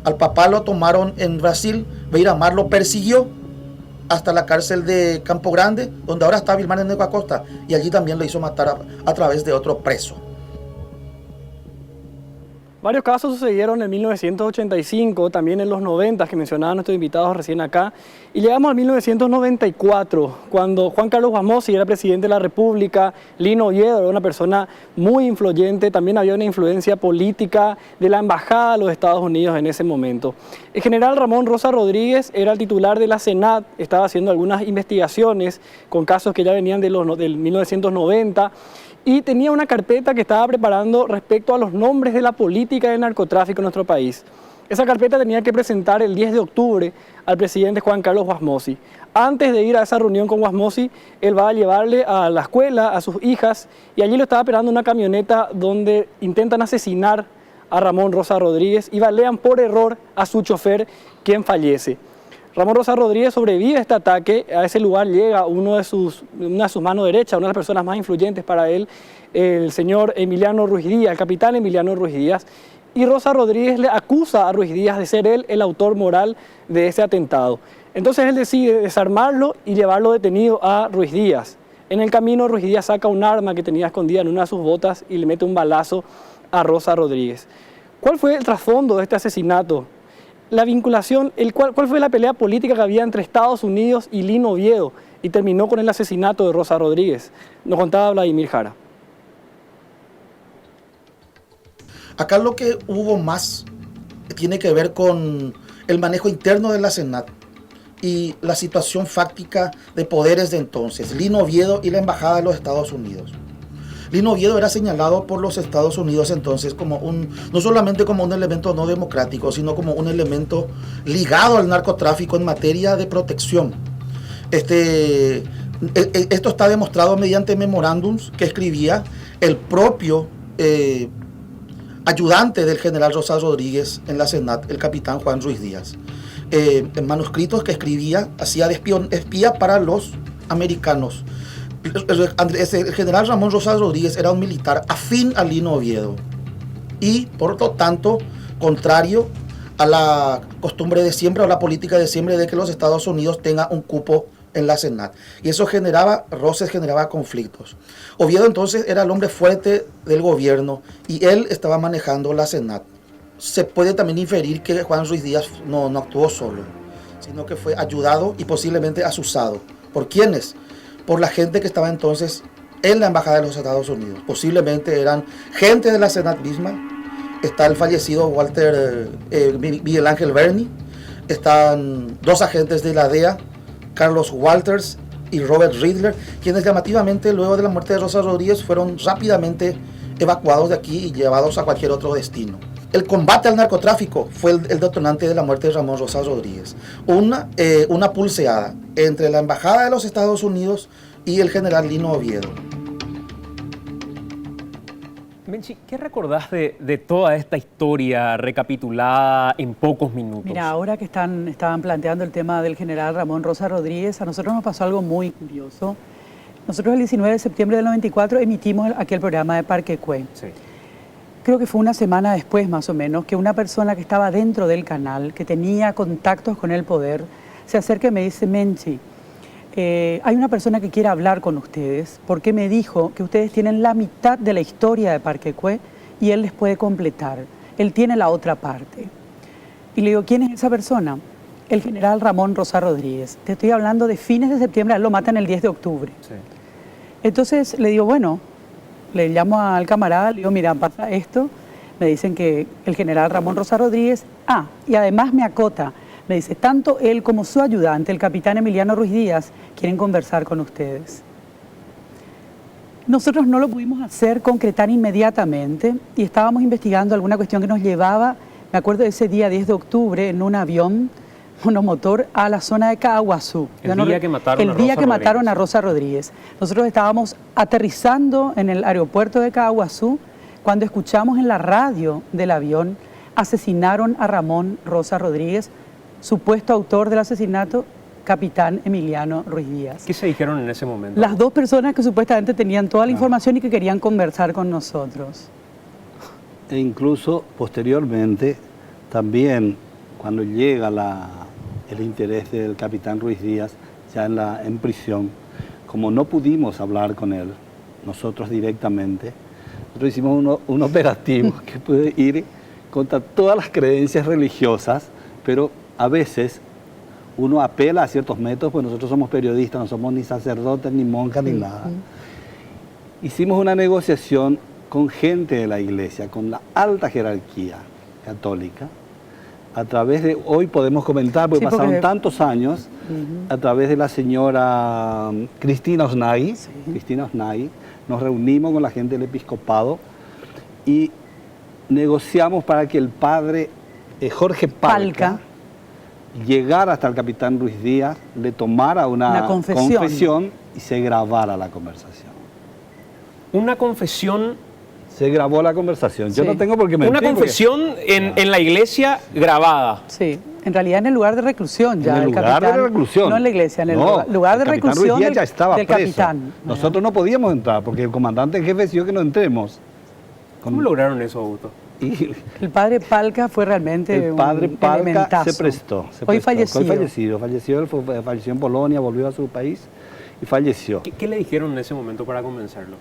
Al papá lo tomaron en Brasil, Beiramar lo persiguió hasta la cárcel de Campo Grande, donde ahora está Vilmar Nego Acosta, y allí también lo hizo matar a través de otro preso. Varios casos sucedieron en 1985, también en los 90 que mencionaban nuestros invitados recién acá, y llegamos al 1994, cuando Juan Carlos Guasmosi era presidente de la República, Lino Oviedo era una persona muy influyente, también había una influencia política de la Embajada de los Estados Unidos en ese momento. El general Ramón Rosa Rodríguez era el titular de la Senat, estaba haciendo algunas investigaciones con casos que ya venían del 1990, y tenía una carpeta que estaba preparando respecto a los nombres de la política de narcotráfico en nuestro país. Esa carpeta tenía que presentar el 10 de octubre al presidente Juan Carlos Guasmosi. Antes de ir a esa reunión con Guasmosi, él va a llevarle a la escuela a sus hijas y allí lo estaba esperando una camioneta donde intentan asesinar a Ramón Rosa Rodríguez y balean por error a su chofer, quien fallece. Ramón Rosa Rodríguez sobrevive a este ataque, a ese lugar llega una de sus manos derechas, una de las personas más influyentes para él, el señor Emiliano Ruiz Díaz, el capitán Emiliano Ruiz Díaz, y Rosa Rodríguez le acusa a Ruiz Díaz de ser él el autor moral de ese atentado. Entonces él decide desarmarlo y llevarlo detenido a Ruiz Díaz. En el camino Ruiz Díaz saca un arma que tenía escondida en una de sus botas y le mete un balazo a Rosa Rodríguez. ¿Cuál fue el trasfondo de este asesinato? La vinculación, ¿cuál fue la pelea política que había entre Estados Unidos y Lino Oviedo y terminó con el asesinato de Rosa Rodríguez? Nos contaba Vladimir Jara. Acá lo que hubo más tiene que ver con el manejo interno de la Senat y la situación fáctica de poderes de entonces, Lino Oviedo y la Embajada de los Estados Unidos. Lino Oviedo era señalado por los Estados Unidos entonces como no solamente como un elemento no democrático, sino como un elemento ligado al narcotráfico en materia de protección. Esto está demostrado mediante memorándums que escribía el propio ayudante del general Rosa Rodríguez en la Senat, el capitán Juan Ruiz Díaz. En manuscritos que escribía, hacía de espía para los americanos. El general Ramón Rosa Rodríguez era un militar afín a Lino Oviedo y por lo tanto contrario a la costumbre de siempre o la política de siempre de que los Estados Unidos tengan un cupo en la Senat, y eso generaba roces, generaba conflictos. Oviedo entonces era el hombre fuerte del gobierno y él estaba manejando la Senat. Se puede también inferir que Juan Ruiz Díaz no actuó solo, sino que fue ayudado y posiblemente asusado. ¿Por quiénes? Por la gente que estaba entonces en la Embajada de los Estados Unidos. Posiblemente eran gente de la Senat misma. Está el fallecido Miguel Ángel Berni. Están dos agentes de la DEA, Carlos Walters y Robert Riddler, quienes llamativamente luego de la muerte de Rosa Rodríguez fueron rápidamente evacuados de aquí y llevados a cualquier otro destino. El combate al narcotráfico fue el detonante de la muerte de Ramón Rosa Rodríguez. Una pulseada entre la Embajada de los Estados Unidos y el general Lino Oviedo. Menchi, ¿qué recordás de toda esta historia recapitulada en pocos minutos? Mira, ahora que estaban planteando el tema del general Ramón Rosa Rodríguez, a nosotros nos pasó algo muy curioso. Nosotros el 19 de septiembre del 94 emitimos aquel programa de Parque Cue. Sí. Creo que fue una semana después, más o menos, que una persona que estaba dentro del canal, que tenía contactos con el poder, se acerca y me dice: Menchi, hay una persona que quiere hablar con ustedes porque me dijo que ustedes tienen la mitad de la historia de Parque Cue y él les puede completar. Él tiene la otra parte. Y le digo: ¿quién es esa persona? El general Ramón Rosa Rodríguez. Te estoy hablando de fines de septiembre, a él lo matan el 10 de octubre. Sí. Entonces le digo, bueno, le llamo al camarada, le digo: mira, pasa esto. Me dicen que el general Ramón Rosa Rodríguez, y además me acota, me dice, tanto él como su ayudante, el capitán Emiliano Ruiz Díaz, quieren conversar con ustedes. Nosotros no lo pudimos concretar inmediatamente y estábamos investigando alguna cuestión que nos llevaba, me acuerdo de ese día 10 de octubre, en un avión monomotor a la zona de Caaguazú. El día que mataron a Rosa Rodríguez. Nosotros estábamos aterrizando en el aeropuerto de Caaguazú cuando escuchamos en la radio del avión: asesinaron a Ramón Rosa Rodríguez, supuesto autor del asesinato, capitán Emiliano Ruiz Díaz. ¿Qué se dijeron en ese momento? Las dos personas que supuestamente tenían toda la información y que querían conversar con nosotros. E incluso posteriormente, también cuando llega el interés del capitán Ruiz Díaz, ya en prisión, como no pudimos hablar con él, nosotros directamente, nosotros hicimos un operativo que puede ir contra todas las creencias religiosas, pero a veces uno apela a ciertos métodos, pues nosotros somos periodistas, no somos ni sacerdotes, ni monjas, ni nada. Hicimos una negociación con gente de la iglesia, con la alta jerarquía católica, a través de, hoy podemos comentar, porque pasaron tantos años, a través de la señora Cristina Osnagui, nos reunimos con la gente del episcopado y negociamos para que el padre Jorge Palca llegara hasta el capitán Ruiz Díaz, le tomara una confesión y se grabara la conversación. Una confesión. Se grabó la conversación. Yo no tengo por qué mentir. Una confesión en la iglesia grabada. Sí, en realidad en el lugar de reclusión ya. En el lugar de reclusión. No en la iglesia, en el lugar de reclusión ya estaba del preso. capitán. Nosotros no podíamos entrar porque el comandante en jefe decidió que no entremos. ¿Cómo lograron eso, Augusto? El padre Palca fue realmente el padre un Palca elementazo. se prestó. Hoy fallecido. Falleció en Polonia, volvió a su país y falleció. ¿Qué le dijeron en ese momento para convencerlo?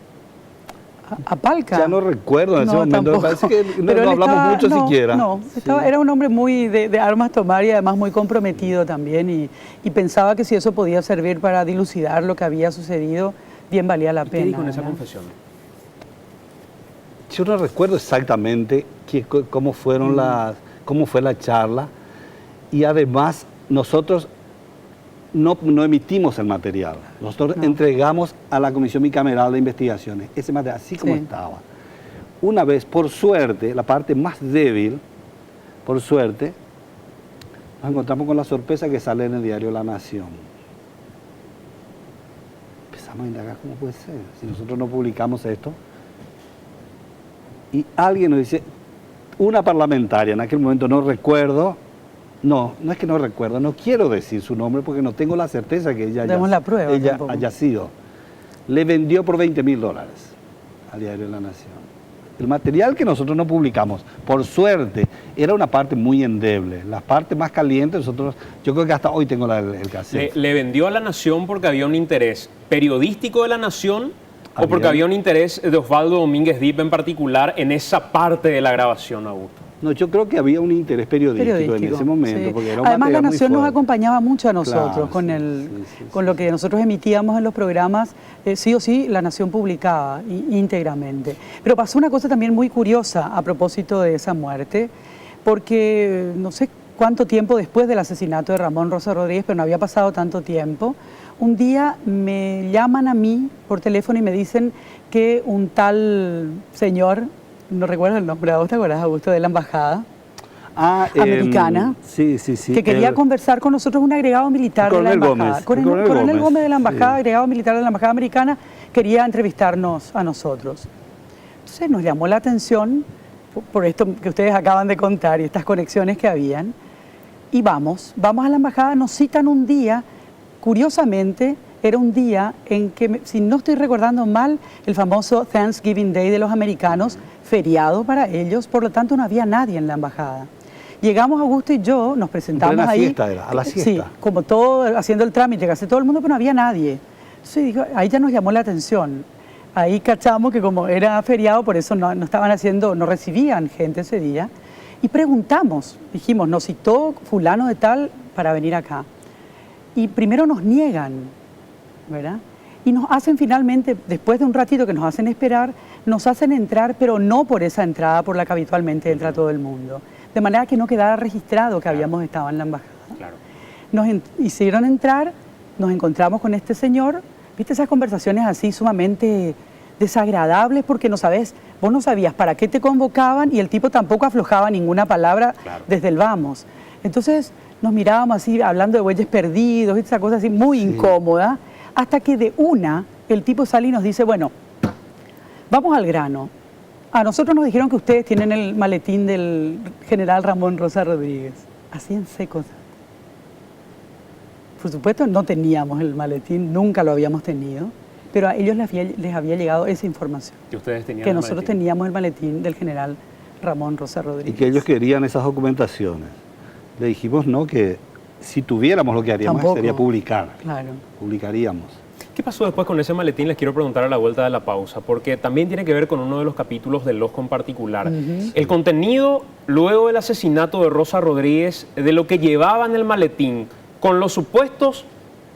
¿A Palca? Ya no recuerdo en ese momento, tampoco. me parece que no hablamos mucho siquiera. No, era un hombre muy de armas tomar y además muy comprometido también y pensaba que si eso podía servir para dilucidar lo que había sucedido, bien valía la pena. ¿Qué dijo en esa confesión? Yo no recuerdo exactamente cómo fue la charla y además nosotros no emitimos el material. Nosotros entregamos a la Comisión Bicameral de Investigaciones ese material así como estaba. Una vez, por suerte, la parte más débil, por suerte, nos encontramos con la sorpresa que sale en el diario La Nación. Empezamos a indagar cómo puede ser, si nosotros no publicamos esto. Y alguien nos dice, una parlamentaria, en aquel momento no recuerdo, no es que no recuerdo, no quiero decir su nombre porque no tengo la certeza que ella haya sido. Le vendió por $20.000 al diario La Nación. El material que nosotros no publicamos, por suerte, era una parte muy endeble. Las partes más calientes, nosotros, yo creo que hasta hoy tengo el cassette. ¿Le vendió a La Nación porque había un interés periodístico de La Nación o porque había un interés de Osvaldo Domínguez Dip en particular en esa parte de la grabación, Augusto? No, yo creo que había un interés periodístico en ese momento. Sí. Porque era un además, La Nación nos fuerte. acompañaba mucho a nosotros con lo que nosotros emitíamos en los programas. Sí o sí, La Nación publicaba íntegramente. Pero pasó una cosa también muy curiosa a propósito de esa muerte, porque no sé cuánto tiempo después del asesinato de Ramón Rosa Rodríguez, pero no había pasado tanto tiempo, un día me llaman a mí por teléfono y me dicen que un tal señor, no recuerdo el nombre, ¿vos te acuerdas, Augusto, de la embajada americana? Sí. Que quería conversar con nosotros, un agregado militar de la embajada. Coronel Gómez de la embajada, agregado militar de la embajada americana, quería entrevistarnos a nosotros. Entonces nos llamó la atención por esto que ustedes acaban de contar y estas conexiones que habían. Y vamos a la embajada, nos citan un día, curiosamente, era un día en que, si no estoy recordando mal, el famoso Thanksgiving Day de los americanos, feriado para ellos, por lo tanto no había nadie en la embajada. Llegamos Augusto y yo, nos presentamos ahí. Siesta era, a la siesta. Sí, como todo, haciendo el trámite, casi todo el mundo, pero no había nadie. Entonces digo, ahí ya nos llamó la atención. Ahí cachamos que como era feriado, por eso no recibían gente ese día. Y preguntamos, dijimos, nos citó fulano de tal para venir acá. Y primero nos niegan, ¿verdad? Y nos hacen finalmente, después de un ratito que nos hacen esperar, nos hacen entrar, pero no por esa entrada por la que habitualmente entra todo el mundo. De manera que no quedara registrado que habíamos estado en la embajada. Claro. Nos hicieron entrar, nos encontramos con este señor, viste esas conversaciones así sumamente desagradables porque no sabes, vos no sabías para qué te convocaban y el tipo tampoco aflojaba ninguna palabra desde el vamos. Entonces nos mirábamos así hablando de bueyes perdidos, esa cosa así muy incómoda, hasta que de una el tipo sale y nos dice, bueno, vamos al grano. A nosotros nos dijeron que ustedes tienen el maletín del general Ramón Rosa Rodríguez. Así en seco. Por supuesto no teníamos el maletín, nunca lo habíamos tenido, pero a ellos les había llegado esa información. Que ustedes tenían que el nosotros maletín. Teníamos el maletín del general Ramón Rosa Rodríguez. Y que ellos querían esas documentaciones. Le dijimos no, que si tuviéramos lo que haríamos Tampoco. sería publicar. Claro. Publicaríamos. ¿Qué pasó después con ese maletín? Les quiero preguntar a la vuelta de la pausa, porque también tiene que ver con uno de los capítulos del Ojo en particular. El contenido, luego del asesinato de Rosa Rodríguez, de lo que llevaba en el maletín, con los supuestos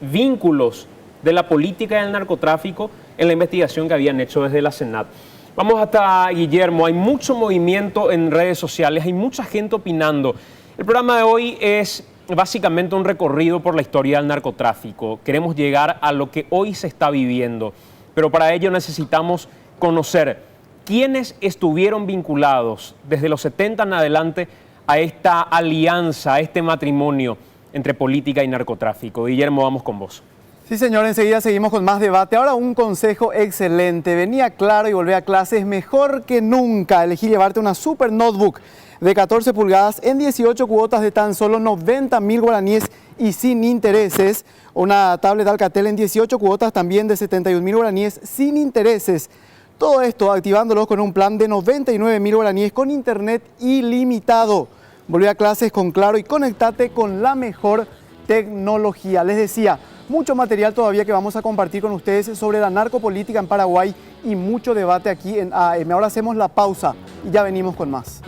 vínculos de la política y el narcotráfico en la investigación que habían hecho desde la Senat. Vamos hasta Guillermo, hay mucho movimiento en redes sociales, hay mucha gente opinando. El programa de hoy es básicamente un recorrido por la historia del narcotráfico. Queremos llegar a lo que hoy se está viviendo, pero para ello necesitamos conocer quiénes estuvieron vinculados desde los 70 en adelante a esta alianza, a este matrimonio entre política y narcotráfico. Guillermo, vamos con vos. Sí, señor, enseguida seguimos con más debate. Ahora un consejo excelente. Venía claro y volver a clases mejor que nunca. Elegí llevarte una super notebook de 14 pulgadas en 18 cuotas de tan solo 90.000 guaraníes y sin intereses. Una tablet Alcatel en 18 cuotas también de 71.000 guaraníes sin intereses. Todo esto activándolos con un plan de 99.000 guaraníes con internet ilimitado. Volví a clases con Claro y conectate con la mejor tecnología. Les decía, mucho material todavía que vamos a compartir con ustedes sobre la narcopolítica en Paraguay y mucho debate aquí en AM. Ahora hacemos la pausa y ya venimos con más.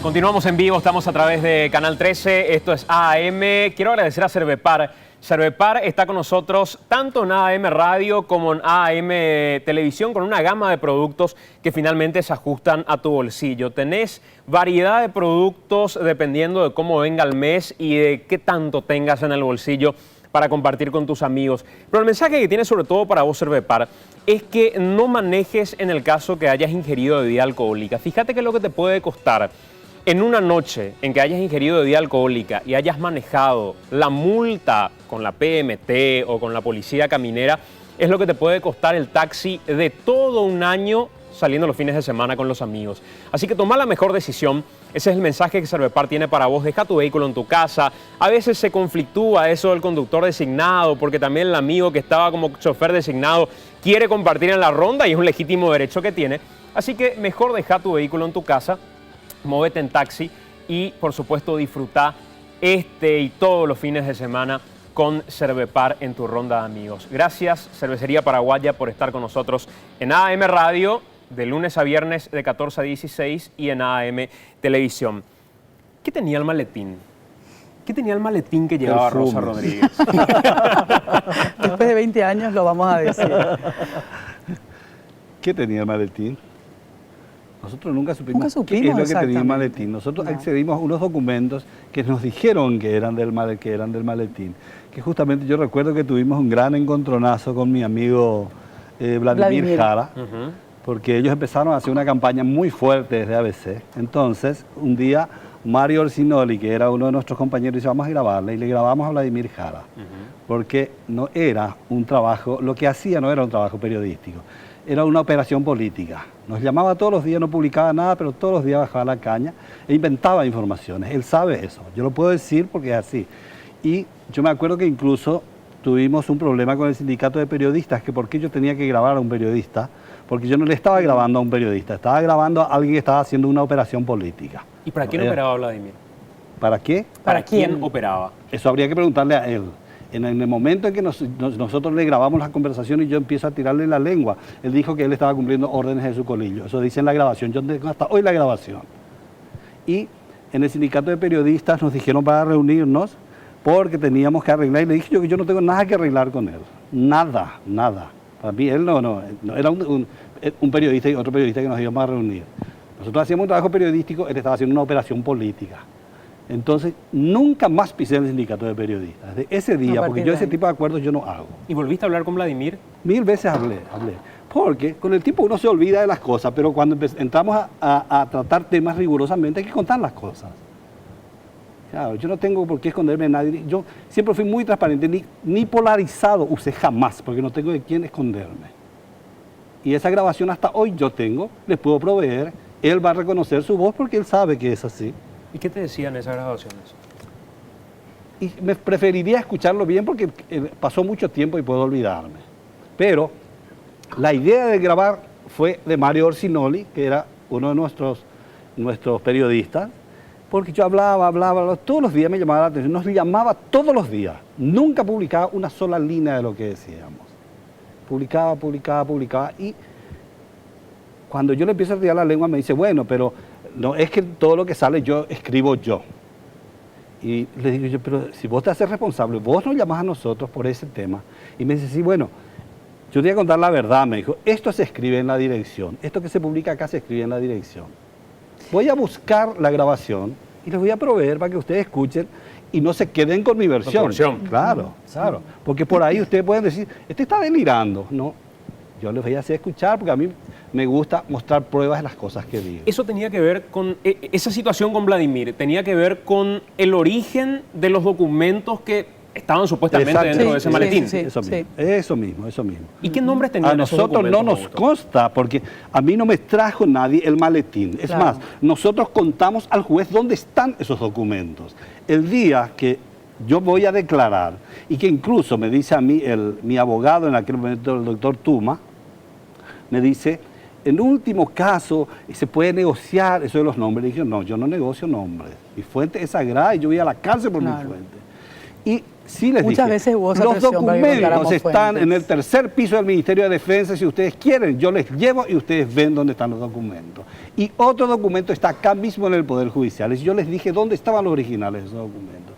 Continuamos en vivo, estamos a través de Canal 13, esto es AM. Quiero agradecer a Cervepar. Cervepar está con nosotros tanto en AM Radio como en AM Televisión con una gama de productos que finalmente se ajustan a tu bolsillo. Tenés variedad de productos dependiendo de cómo venga el mes y de qué tanto tengas en el bolsillo para compartir con tus amigos. Pero el mensaje que tiene sobre todo para vos, Cervepar, es que no manejes en el caso que hayas ingerido bebida alcohólica. Fíjate que es lo que te puede costar. En una noche en que hayas ingerido bebida alcohólica y hayas manejado, la multa con la PMT o con la policía caminera es lo que te puede costar el taxi de todo un año saliendo los fines de semana con los amigos. Así que toma la mejor decisión. Ese es el mensaje que Cervepar tiene para vos. Deja tu vehículo en tu casa. A veces se conflictúa eso del conductor designado porque también el amigo que estaba como chofer designado quiere compartir en la ronda y es un legítimo derecho que tiene. Así que mejor deja tu vehículo en tu casa. Móvete en taxi y, por supuesto, disfruta este y todos los fines de semana con Cervepar en tu ronda de amigos. Gracias, Cervecería Paraguaya, por estar con nosotros en AM Radio, de lunes a viernes de 14 a 16 y en AM Televisión. ¿Qué tenía el maletín? ¿Qué tenía el maletín que llevaba Rosa Rodríguez? Después de 20 años lo vamos a decir. ¿Qué tenía el maletín? Nosotros nunca supimos qué es lo que exactamente. tenía el maletín. Nosotros accedimos a unos documentos que nos dijeron que eran del maletín. Que justamente yo recuerdo que tuvimos un gran encontronazo con mi amigo Vladimir Jara, porque ellos empezaron a hacer una campaña muy fuerte desde ABC. Entonces, un día Mario Orsinoli, que era uno de nuestros compañeros, dice, vamos a grabarle, y le grabamos a Vladimir Jara, porque no era un trabajo, lo que hacía no era un trabajo periodístico. Era una operación política. Nos llamaba todos los días, no publicaba nada, pero todos los días bajaba la caña e inventaba informaciones. Él sabe eso. Yo lo puedo decir porque es así. Y yo me acuerdo que incluso tuvimos un problema con el sindicato de periodistas, que por qué yo tenía que grabar a un periodista, porque yo no le estaba grabando a un periodista, estaba grabando a alguien que estaba haciendo una operación política. ¿Y para quién operaba Vladimir? ¿Para qué? ¿Para quién operaba? Eso habría que preguntarle a él. En el momento en que nosotros le grabamos las conversaciones y yo empiezo a tirarle la lengua, él dijo que él estaba cumpliendo órdenes de su colillo. Eso dice en la grabación. Yo tengo hasta hoy la grabación. Y en el sindicato de periodistas nos dijeron para reunirnos porque teníamos que arreglar. Y le dije yo que yo no tengo nada que arreglar con él. Nada, nada. Para mí él no era un periodista y otro periodista que nos íbamos a reunir. Nosotros hacíamos un trabajo periodístico, él estaba haciendo una operación política. Entonces, nunca más pisé en el sindicato de periodistas. Desde ese día, porque yo ese tipo de acuerdos yo no hago. ¿Y volviste a hablar con Vladimir? 1000 veces hablé. Porque con el tiempo uno se olvida de las cosas, pero cuando entramos a tratar temas rigurosamente hay que contar las cosas. Claro, yo no tengo por qué esconderme de nadie. Yo siempre fui muy transparente, ni polarizado usé jamás, porque no tengo de quién esconderme. Y esa grabación hasta hoy yo tengo, les puedo proveer, él va a reconocer su voz porque él sabe que es así. ¿Y qué te decían esas grabaciones? Y me preferiría escucharlo bien porque pasó mucho tiempo y puedo olvidarme. Pero la idea de grabar fue de Mario Orsinoli, que era uno de nuestros periodistas, porque yo hablaba, todos los días me llamaba la atención, nos llamaba todos los días, nunca publicaba una sola línea de lo que decíamos. Publicaba, y cuando yo le empiezo a tirar la lengua me dice, bueno, pero no es que todo lo que sale yo escribo yo. Y le digo yo, pero si vos te haces responsable, vos nos llamás a nosotros por ese tema. Y me dice, sí, bueno, yo te voy a contar la verdad, me dijo, esto se escribe en la dirección, esto que se publica acá se escribe en la dirección. Voy a buscar la grabación y les voy a proveer para que ustedes escuchen y no se queden con mi versión. Claro, porque por ahí ustedes pueden decir, este está delirando. No, yo les voy a hacer escuchar porque a mí me gusta mostrar pruebas de las cosas que digo. Eso tenía que ver con, esa situación con Vladimir, tenía que ver con el origen de los documentos que estaban supuestamente dentro de ese maletín. Eso mismo. ¿Y qué nombres tenían esos documentos? A nosotros no nos consta, porque a mí no me trajo nadie el maletín. Es más, nosotros contamos al juez dónde están esos documentos. El día que yo voy a declarar, y que incluso me dice a mí mi abogado en aquel momento, el doctor Tuma, me dice, en último caso, se puede negociar eso de los nombres. Le dije, no, yo no negocio nombres. Mi fuente es sagrada y yo voy a la cárcel por mi fuente. Y sí les Muchas dije, veces hubo esa los presión para que documentos están fuentes. en el tercer piso del Ministerio de Defensa. Si ustedes quieren, yo les llevo y ustedes ven dónde están los documentos. Y otro documento está acá mismo en el Poder Judicial. Y yo les dije dónde estaban los originales de esos documentos.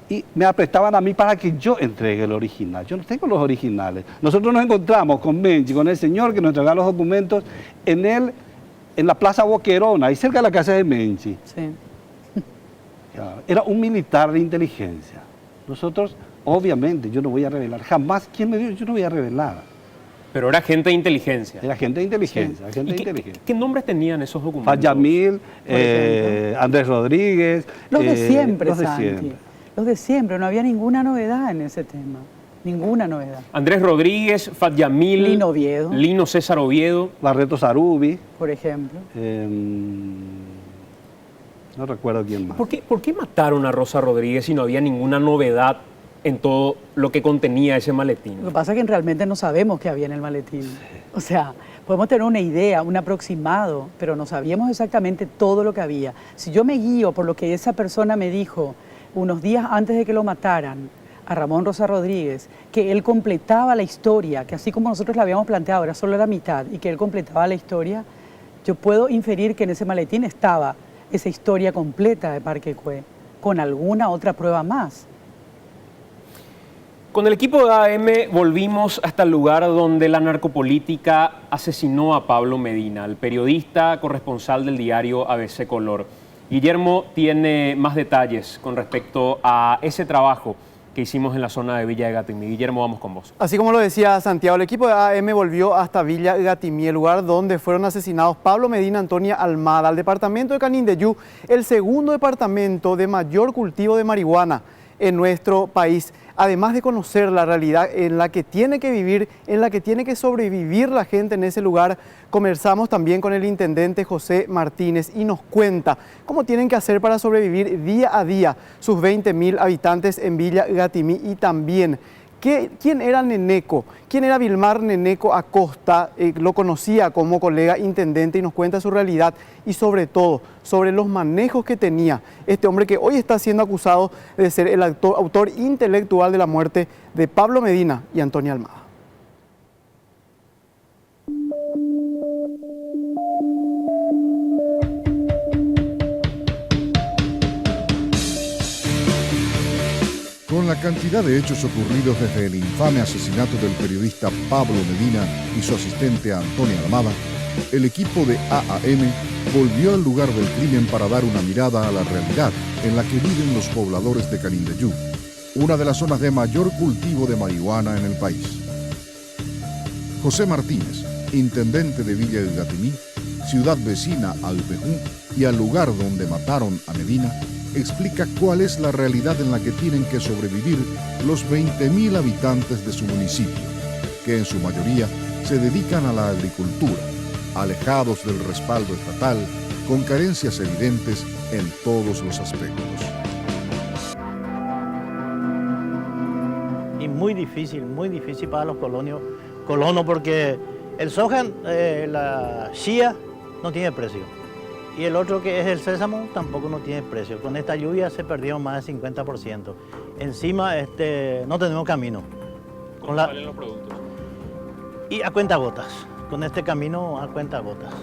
Y me aprestaban a mí para que yo entregue el original. Yo no tengo los originales. Nosotros nos encontramos con Menchi, con el señor que nos entregaba los documentos en la Plaza Boquerona, ahí cerca de la casa de Menchi. Sí. Era un militar de inteligencia. Nosotros, obviamente, yo no voy a revelar, jamás, ¿quién me dio? Yo no voy a revelar. Pero era gente de inteligencia. Era gente de inteligencia, gente de inteligencia. ¿Qué nombres tenían esos documentos? Fayamil, Andrés Rodríguez. Los de siempre, los de Santi. siempre. Los de siempre, no había ninguna novedad en ese tema. Ninguna novedad. Andrés Rodríguez, Fayamil, Lino Oviedo. Lino César Oviedo. Barreto Sarubi. Por ejemplo. No recuerdo quién más. ¿Por qué mataron a Rosa Rodríguez si no había ninguna novedad en todo lo que contenía ese maletín? Lo que pasa es que realmente no sabemos qué había en el maletín. Sí. O sea, podemos tener una idea, un aproximado, pero no sabíamos exactamente todo lo que había. Si yo me guío por lo que esa persona me dijo unos días antes de que lo mataran, a Ramón Rosa Rodríguez, que él completaba la historia, que así como nosotros la habíamos planteado, era solo la mitad, y que él completaba la historia, yo puedo inferir que en ese maletín estaba esa historia completa de Parque Cue, con alguna otra prueba más. Con el equipo de AM volvimos hasta el lugar donde la narcopolítica asesinó a Pablo Medina, el periodista corresponsal del diario ABC Color. Guillermo tiene más detalles con respecto a ese trabajo que hicimos en la zona de Villa de Gatimí. Guillermo, vamos con vos. Así como lo decía Santiago, el equipo de AM volvió hasta Villa de Gatimí, el lugar donde fueron asesinados Pablo Medina, Antonia Almada, al departamento de Canindeyú, el segundo departamento de mayor cultivo de marihuana en nuestro país. Además de conocer la realidad en la que tiene que vivir, en la que tiene que sobrevivir la gente en ese lugar, conversamos también con el intendente José Martínez y nos cuenta cómo tienen que hacer para sobrevivir día a día sus 20.000 habitantes en Villa Gatimí y también quién era Neneco, quién era Vilmar Neneco Acosta, lo conocía como colega intendente y nos cuenta su realidad y sobre todo sobre los manejos que tenía este hombre que hoy está siendo acusado de ser el autor intelectual de la muerte de Pablo Medina y Antonia Almada. Con la cantidad de hechos ocurridos desde el infame asesinato del periodista Pablo Medina y su asistente Antonia Almada, el equipo de AAM volvió al lugar del crimen para dar una mirada a la realidad en la que viven los pobladores de Canindeyú, una de las zonas de mayor cultivo de marihuana en el país. José Martínez, intendente de Villa del Gatimí, ciudad vecina al Pejú y al lugar donde mataron a Medina, explica cuál es la realidad en la que tienen que sobrevivir los 20.000 habitantes de su municipio, que en su mayoría se dedican a la agricultura, alejados del respaldo estatal, con carencias evidentes en todos los aspectos. muy difícil para los colonos porque el soja, la chía, no tiene precio. Y el otro que es el sésamo tampoco no tiene precio. Con esta lluvia se perdió más del 50%. Encima no tenemos camino. ¿Cómo salen los productos? Y a cuentagotas. Con este camino a cuentagotas.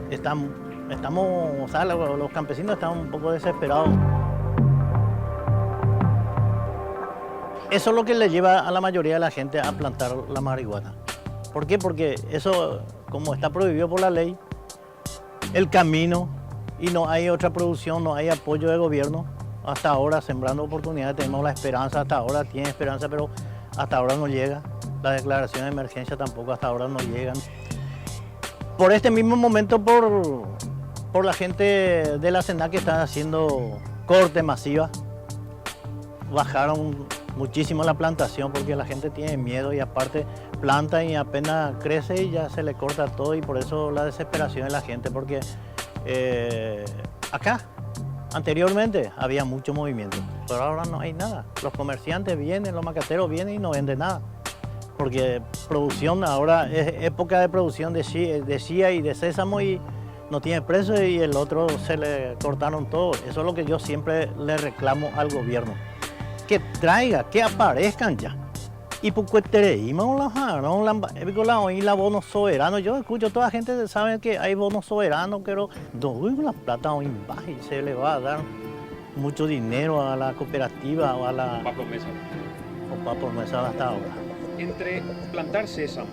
O sea, los campesinos están un poco desesperados. Eso es lo que le lleva a la mayoría de la gente a plantar la marihuana. ¿Por qué? Porque eso, como está prohibido por la ley, el camino y no hay otra producción, no hay apoyo del gobierno. Hasta ahora, sembrando oportunidades, tenemos la esperanza, hasta ahora tiene esperanza, pero hasta ahora no llega. Las declaraciones de emergencia tampoco hasta ahora no llegan. Por este mismo momento, por la gente de la SENAC que están haciendo corte masiva, bajaron muchísimo la plantación porque la gente tiene miedo y aparte planta y apenas crece y ya se le corta todo y por eso la desesperación de la gente porque acá anteriormente había mucho movimiento, pero ahora no hay nada. Los comerciantes vienen, los macateros vienen y no venden nada porque producción ahora es época de producción de chía y de sésamo y no tiene precio y el otro se le cortaron todo. Eso es lo que yo siempre le reclamo al gobierno. Que traiga, que aparezcan ya. Y porque tenemos la bono soberano. Yo escucho, toda la gente sabe que hay bonos soberanos, pero la plata hoy baja y se le va a dar mucho dinero a la cooperativa o a la promesa hasta ahora. Entre plantar sésamo,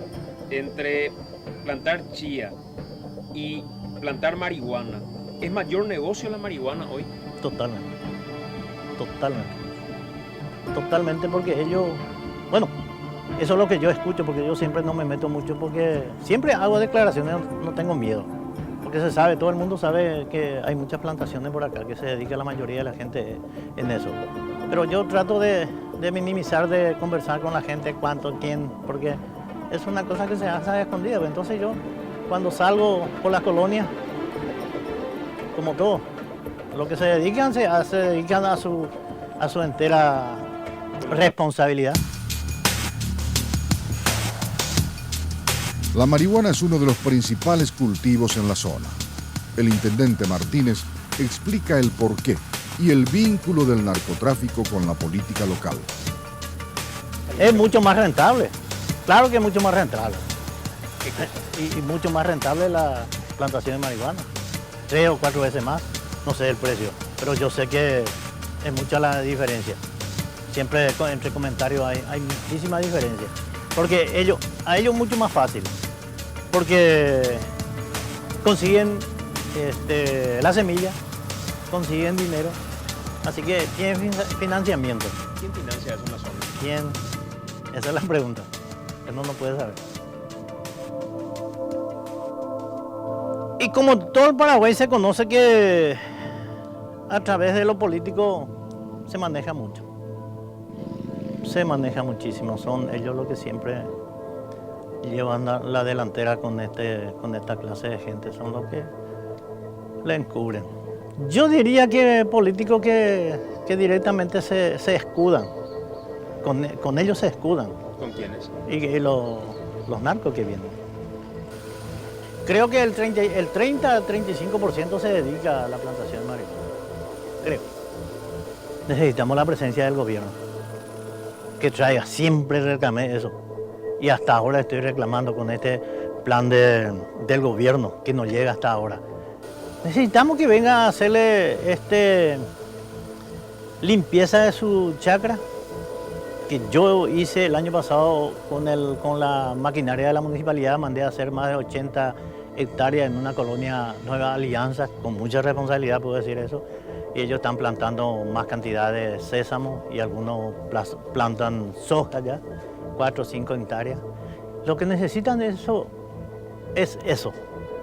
entre plantar chía y plantar marihuana, ¿es mayor negocio la marihuana hoy? Totalmente. Totalmente porque ellos, bueno, eso es lo que yo escucho porque yo siempre no me meto mucho porque siempre hago declaraciones, no tengo miedo. Porque se sabe, todo el mundo sabe que hay muchas plantaciones por acá que se dedica la mayoría de la gente en eso. Pero yo trato de minimizar, de conversar con la gente cuánto, quién, porque es una cosa que se hace a escondidas. Entonces yo cuando salgo por las colonias, como todo, lo que se dedican a su entera responsabilidad. La marihuana es uno de los principales cultivos en la zona. El intendente Martínez explica el porqué y el vínculo del narcotráfico con la política local. Es mucho más rentable, claro que es mucho más rentable. Y mucho más rentable la plantación de marihuana, 3 o 4 veces más, no sé el precio, pero yo sé que es mucha la diferencia. Siempre entre comentarios hay muchísima diferencia, porque a ellos mucho más fácil, porque consiguen la semilla, consiguen dinero, así que tienen financiamiento. ¿Quién financia eso en la zona? ¿Quién? Esa es la pregunta, uno no puede saber. Y como todo el Paraguay se conoce que a través de lo político se maneja mucho. Se maneja muchísimo, son ellos los que siempre llevan la delantera con esta clase de gente, son los que le encubren. Yo diría que políticos que directamente se escudan, con ellos se escudan. ¿Con quiénes? Y los narcos que vienen. Creo que el 30 al 35% se dedica a la plantación de marihuana. Creo. Necesitamos la presencia del gobierno. Que traiga, siempre reclamé eso. Y hasta ahora estoy reclamando con este plan del gobierno que no llega hasta ahora. Necesitamos que venga a hacerle limpieza de su chacra, que yo hice el año pasado con la maquinaria de la municipalidad, mandé a hacer más de 80 hectáreas en una colonia Nueva Alianza, con mucha responsabilidad puedo decir eso, y ellos están plantando más cantidad de sésamo y algunos plantan soja ya, 4 o 5 hectáreas. Lo que necesitan es eso,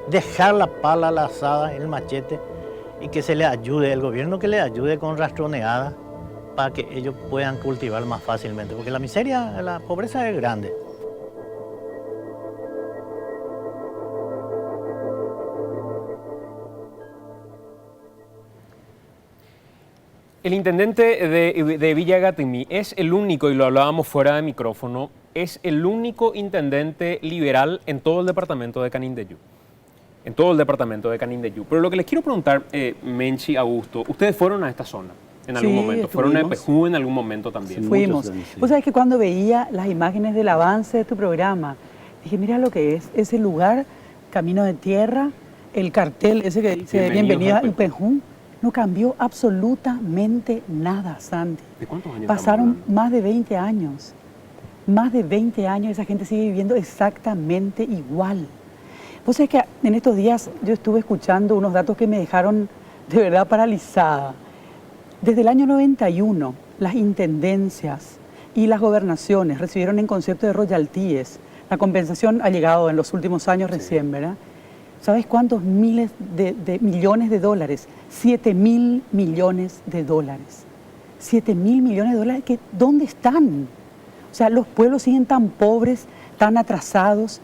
dejar la pala, la azada, el machete y que se les ayude, el gobierno que les ayude con rastroneada para que ellos puedan cultivar más fácilmente, porque la miseria, la pobreza es grande. El intendente de Villa Agatimí es el único, y lo hablábamos fuera de micrófono, es el único intendente liberal en todo el departamento de Canindeyú. En todo el departamento de Canindeyú. Pero lo que les quiero preguntar, Menchi, Augusto, ustedes fueron a esta zona en algún momento, fueron a Epejú en algún momento también. Sí, fuimos. Vos sabés que cuando veía las imágenes del avance de tu programa, dije, mira lo que es ese lugar, camino de tierra, el cartel ese que dice Bienvenida a Epejú, no cambió absolutamente nada, Santi. ¿De cuántos años pasaron más de 20 años. Más de 20 años esa gente sigue viviendo exactamente igual. Vos sabés que en estos días yo estuve escuchando unos datos que me dejaron de verdad paralizada. Desde el año 91, las intendencias y las gobernaciones recibieron en concepto de royalties. La compensación ha llegado en los últimos años recién, ¿verdad? ¿Sabes cuántos miles de millones de dólares? 7.000 millones de dólares. 7.000 millones de dólares, ¿dónde están? O sea, los pueblos siguen tan pobres, tan atrasados.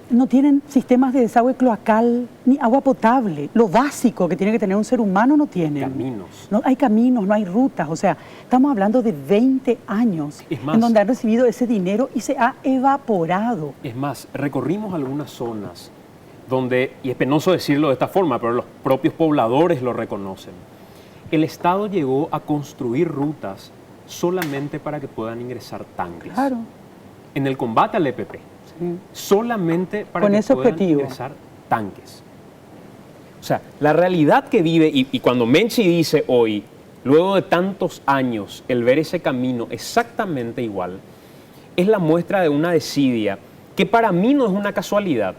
No tienen sistemas de desagüe cloacal ni agua potable. Lo básico que tiene que tener un ser humano no tienen. Caminos. No hay caminos, no hay rutas. O sea, estamos hablando de 20 años en donde han recibido ese dinero y se ha evaporado. Es más, recorrimos algunas zonas donde, y es penoso decirlo de esta forma, pero los propios pobladores lo reconocen. El Estado llegó a construir rutas solamente para que puedan ingresar tanques. Claro. En el combate al EPP. Solamente para con que ese puedan objetivo ingresar tanques. O sea, la realidad que vive, y cuando Menchi dice hoy, luego de tantos años, el ver ese camino exactamente igual, es la muestra de una desidia que para mí no es una casualidad,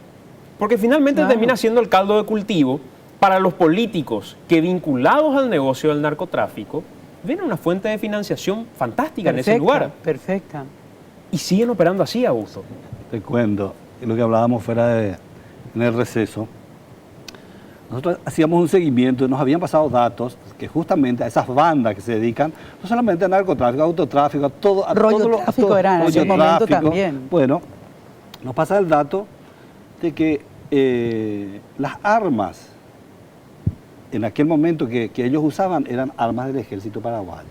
porque finalmente termina siendo el caldo de cultivo para los políticos que, vinculados al negocio del narcotráfico, ven una fuente de financiación fantástica en ese lugar. Perfecta. Y siguen operando así, Augusto. Te cuento, lo que hablábamos en el receso. Nosotros hacíamos un seguimiento y nos habían pasado datos que justamente a esas bandas que se dedican, no solamente a narcotráfico, a autotráfico, a todo... Rollo tráfico era en ese momento también. Bueno, nos pasa el dato de que las armas en aquel momento que ellos usaban eran armas del ejército paraguayo.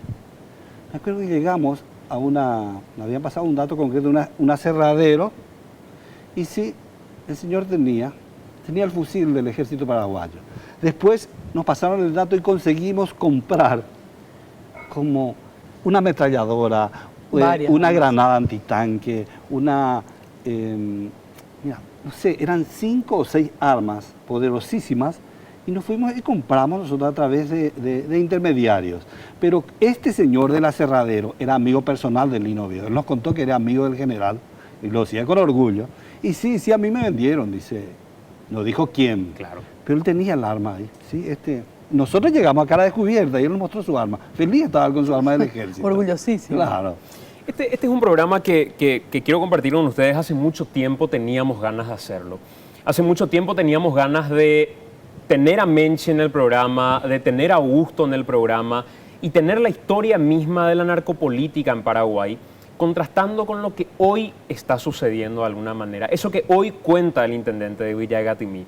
Me acuerdo que llegamos a nos habían pasado un dato concreto, un aserradero, y sí, el señor tenía el fusil del ejército paraguayo. Después nos pasaron el dato y conseguimos comprar como una ametralladora, una granada antitanque, mira, no sé, eran 5 o 6 armas poderosísimas, y nos fuimos y compramos nosotros a través de intermediarios. Pero este señor del aserradero era amigo personal del Lino Oviedo. Él nos contó que era amigo del general, y lo decía con orgullo. Y sí, a mí me vendieron, dice. No dijo quién. Claro. Pero él tenía el arma ahí. ¿Sí? Nosotros llegamos a cara descubierta y él nos mostró su arma. Feliz estaba con su arma del ejército. Orgullosísimo. Claro. Este es un programa que quiero compartir con ustedes. Hace mucho tiempo teníamos ganas de hacerlo. Hace mucho tiempo teníamos ganas de tener a Menchi en el programa, de tener a Augusto en el programa y tener la historia misma de la narcopolítica en Paraguay, contrastando con lo que hoy está sucediendo de alguna manera. Eso que hoy cuenta el intendente de Villa Agatimí.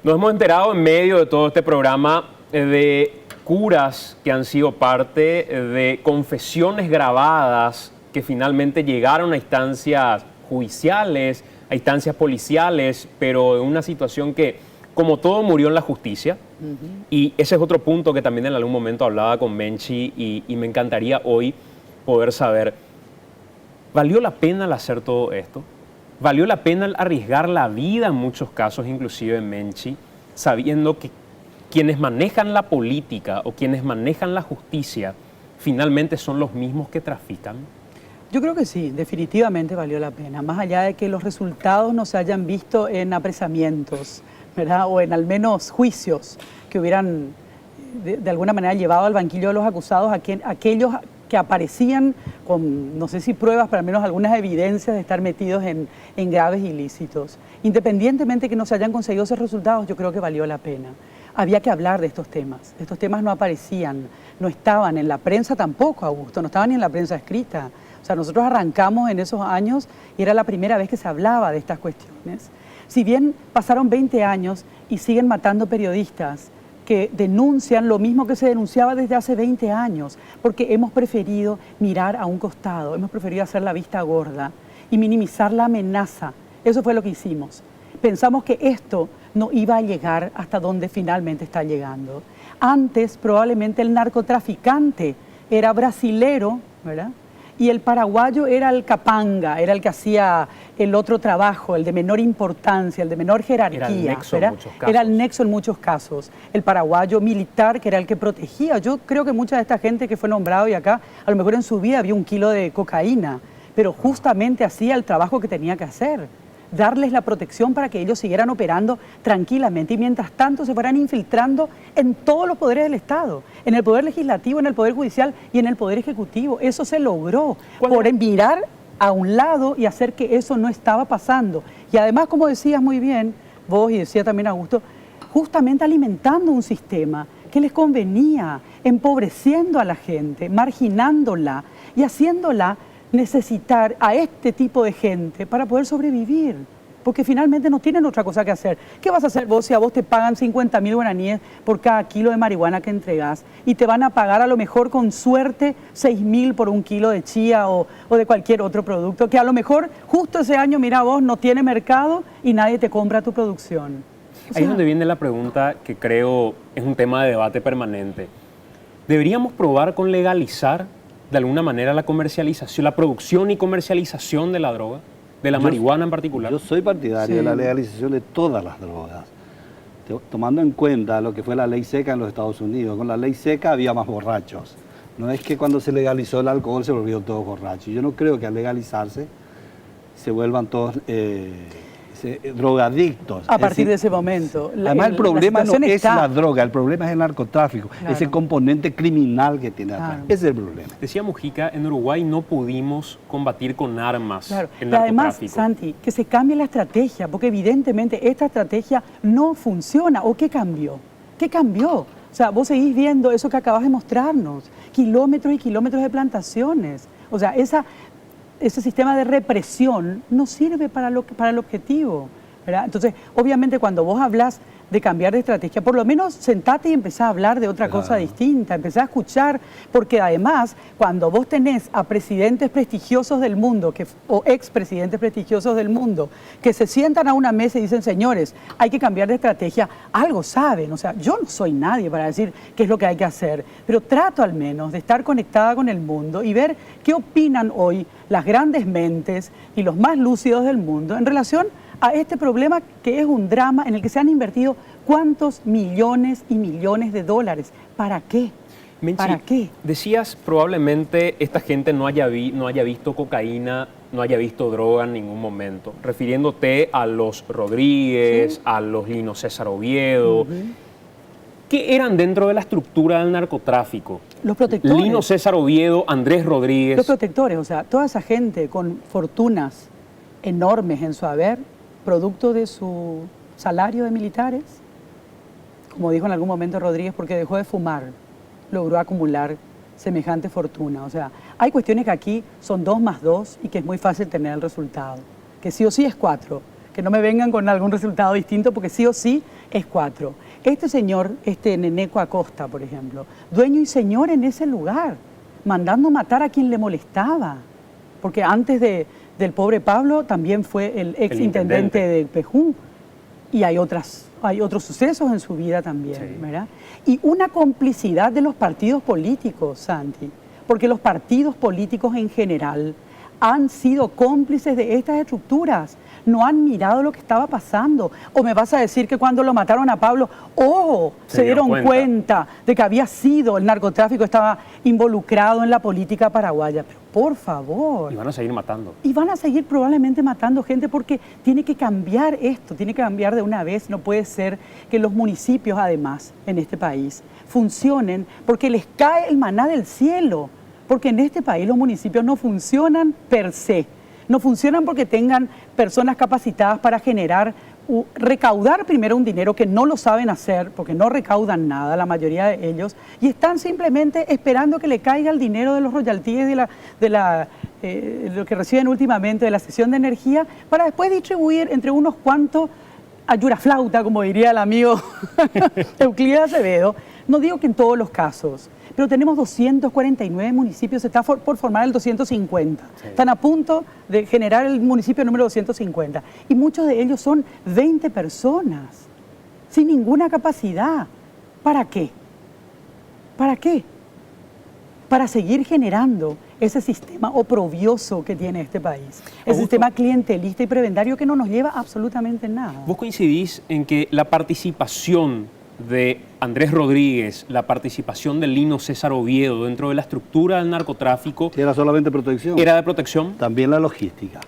Nos hemos enterado en medio de todo este programa de curas que han sido parte de confesiones grabadas que finalmente llegaron a instancias judiciales, a instancias policiales, pero en una situación que, como todo, murió en la justicia. Y ese es otro punto que también en algún momento hablaba con Menchi y me encantaría hoy poder saber, ¿valió la pena el hacer todo esto? ¿Valió la pena el arriesgar la vida en muchos casos, inclusive en Menchi, sabiendo que quienes manejan la política o quienes manejan la justicia finalmente son los mismos que trafican? Yo creo que sí, definitivamente valió la pena, más allá de que los resultados no se hayan visto en apresamientos, ¿verdad? O en al menos juicios que hubieran de alguna manera llevado al banquillo de los acusados a aquellos que aparecían con, no sé si pruebas, pero al menos algunas evidencias de estar metidos en graves ilícitos. Independientemente de que no se hayan conseguido esos resultados, yo creo que valió la pena. Había que hablar de estos temas. Estos temas no aparecían, no estaban en la prensa tampoco, Augusto, no estaban ni en la prensa escrita. O sea, nosotros arrancamos en esos años y era la primera vez que se hablaba de estas cuestiones. Si bien pasaron 20 años y siguen matando periodistas que denuncian lo mismo que se denunciaba desde hace 20 años, porque hemos preferido mirar a un costado, hemos preferido hacer la vista gorda y minimizar la amenaza. Eso fue lo que hicimos. Pensamos que esto no iba a llegar hasta donde finalmente está llegando. Antes probablemente el narcotraficante era brasilero, ¿verdad? Y el paraguayo era el capanga, era el que hacía el otro trabajo, el de menor importancia, el de menor jerarquía. Era el nexo en muchos casos. Era el nexo en muchos casos. El paraguayo militar, que era el que protegía. Yo creo que mucha de esta gente que fue nombrado y acá, a lo mejor en su vida había 1 kilo de cocaína, pero justamente hacía el trabajo que tenía que hacer. Darles la protección para que ellos siguieran operando tranquilamente y mientras tanto se fueran infiltrando en todos los poderes del Estado, en el Poder Legislativo, en el Poder Judicial y en el Poder Ejecutivo. Eso se logró por mirar a un lado y hacer que eso no estaba pasando. Y además, como decías muy bien, vos y decía también Augusto, justamente alimentando un sistema que les convenía, empobreciendo a la gente, marginándola y haciéndola necesitar a este tipo de gente para poder sobrevivir, porque finalmente no tienen otra cosa que hacer. ¿Qué vas a hacer vos si a vos te pagan 50.000 guaraníes por cada kilo de marihuana que entregás y te van a pagar a lo mejor con suerte 6.000 por 1 kilo de chía o de cualquier otro producto que a lo mejor justo ese año, mira vos, no tiene mercado y nadie te compra tu producción? Ahí es donde viene la pregunta que creo es un tema de debate permanente. ¿Deberíamos probar con legalizar de alguna manera la comercialización, la producción y comercialización de la droga, de la marihuana en particular? Yo soy partidario de la legalización de todas las drogas, tomando en cuenta lo que fue la ley seca en los Estados Unidos. Con la ley seca había más borrachos. No es que cuando se legalizó el alcohol se volvieron todos borrachos. Yo no creo que al legalizarse se vuelvan todos drogadictos. A partir de ese momento. Además el problema no es la droga, el problema es el narcotráfico, ese componente criminal que tiene atrás. Ese es el problema. Decía Mujica, en Uruguay no pudimos combatir con armas el narcotráfico. Además, Santi, que se cambie la estrategia, porque evidentemente esta estrategia no funciona. ¿O qué cambió? ¿Qué cambió? O sea, vos seguís viendo eso que acabas de mostrarnos, kilómetros y kilómetros de plantaciones. O sea, ese sistema de represión no sirve para el objetivo, ¿verdad? Entonces, obviamente, cuando vos hablas de cambiar de estrategia, por lo menos sentate y empezá a hablar de otra cosa distinta, empezá a escuchar, porque además, cuando vos tenés a presidentes prestigiosos del mundo, o expresidentes prestigiosos del mundo, que se sientan a una mesa y dicen, señores, hay que cambiar de estrategia, algo saben. O sea, yo no soy nadie para decir qué es lo que hay que hacer, pero trato al menos de estar conectada con el mundo y ver qué opinan hoy las grandes mentes y los más lúcidos del mundo en relación a este problema que es un drama en el que se han invertido cuántos millones y millones de dólares. ¿Para qué? Menchi, ¿para qué? Decías probablemente esta gente no haya visto cocaína, no haya visto droga en ningún momento, refiriéndote a los Rodríguez, a los Lino César Oviedo. ¿Qué eran dentro de la estructura del narcotráfico? Los protectores. Lino César Oviedo, Andrés Rodríguez. Los protectores, o sea, toda esa gente con fortunas enormes en su haber, producto de su salario de militares, como dijo en algún momento Rodríguez, porque dejó de fumar, logró acumular semejante fortuna. O sea, hay cuestiones que aquí son 2 más 2 y que es muy fácil tener el resultado, que sí o sí es 4, que no me vengan con algún resultado distinto porque sí o sí es 4. Este señor, Neneco Acosta, por ejemplo, dueño y señor en ese lugar, mandando matar a quien le molestaba, porque antes del pobre Pablo también fue el ex intendente de Pejú, y hay otros sucesos en su vida también, ¿verdad? Y una complicidad de los partidos políticos, Santi, porque los partidos políticos en general han sido cómplices de estas estructuras, no han mirado lo que estaba pasando. O me vas a decir que cuando lo mataron a Pablo, se dieron cuenta de que había sido el narcotráfico, estaba involucrado en la política paraguaya. Pero por favor. Y van a seguir matando. Y van a seguir probablemente matando gente porque tiene que cambiar esto, tiene que cambiar de una vez. No puede ser que los municipios, además, en este país, funcionen porque les cae el maná del cielo. Porque en este país los municipios no funcionan per se. No funcionan porque tengan personas capacitadas para recaudar primero un dinero que no lo saben hacer, porque no recaudan nada la mayoría de ellos, y están simplemente esperando que le caiga el dinero de los royalties de lo que reciben últimamente de la cesión de energía, para después distribuir entre unos cuantos ayuraflauta, como diría el amigo Euclides Acevedo. No digo que en todos los casos, pero tenemos 249 municipios, se está por formar el 250. Sí. Están a punto de generar el municipio número 250. Y muchos de ellos son 20 personas, sin ninguna capacidad. ¿Para qué? ¿Para qué? Para seguir generando ese sistema oprobioso que tiene este país. El sistema clientelista y prebendario que no nos lleva absolutamente nada. ¿Vos coincidís en que la participación de Andrés Rodríguez, la participación de Lino César Oviedo dentro de la estructura del narcotráfico... ¿Era solamente protección? ¿Era de protección? También la logística.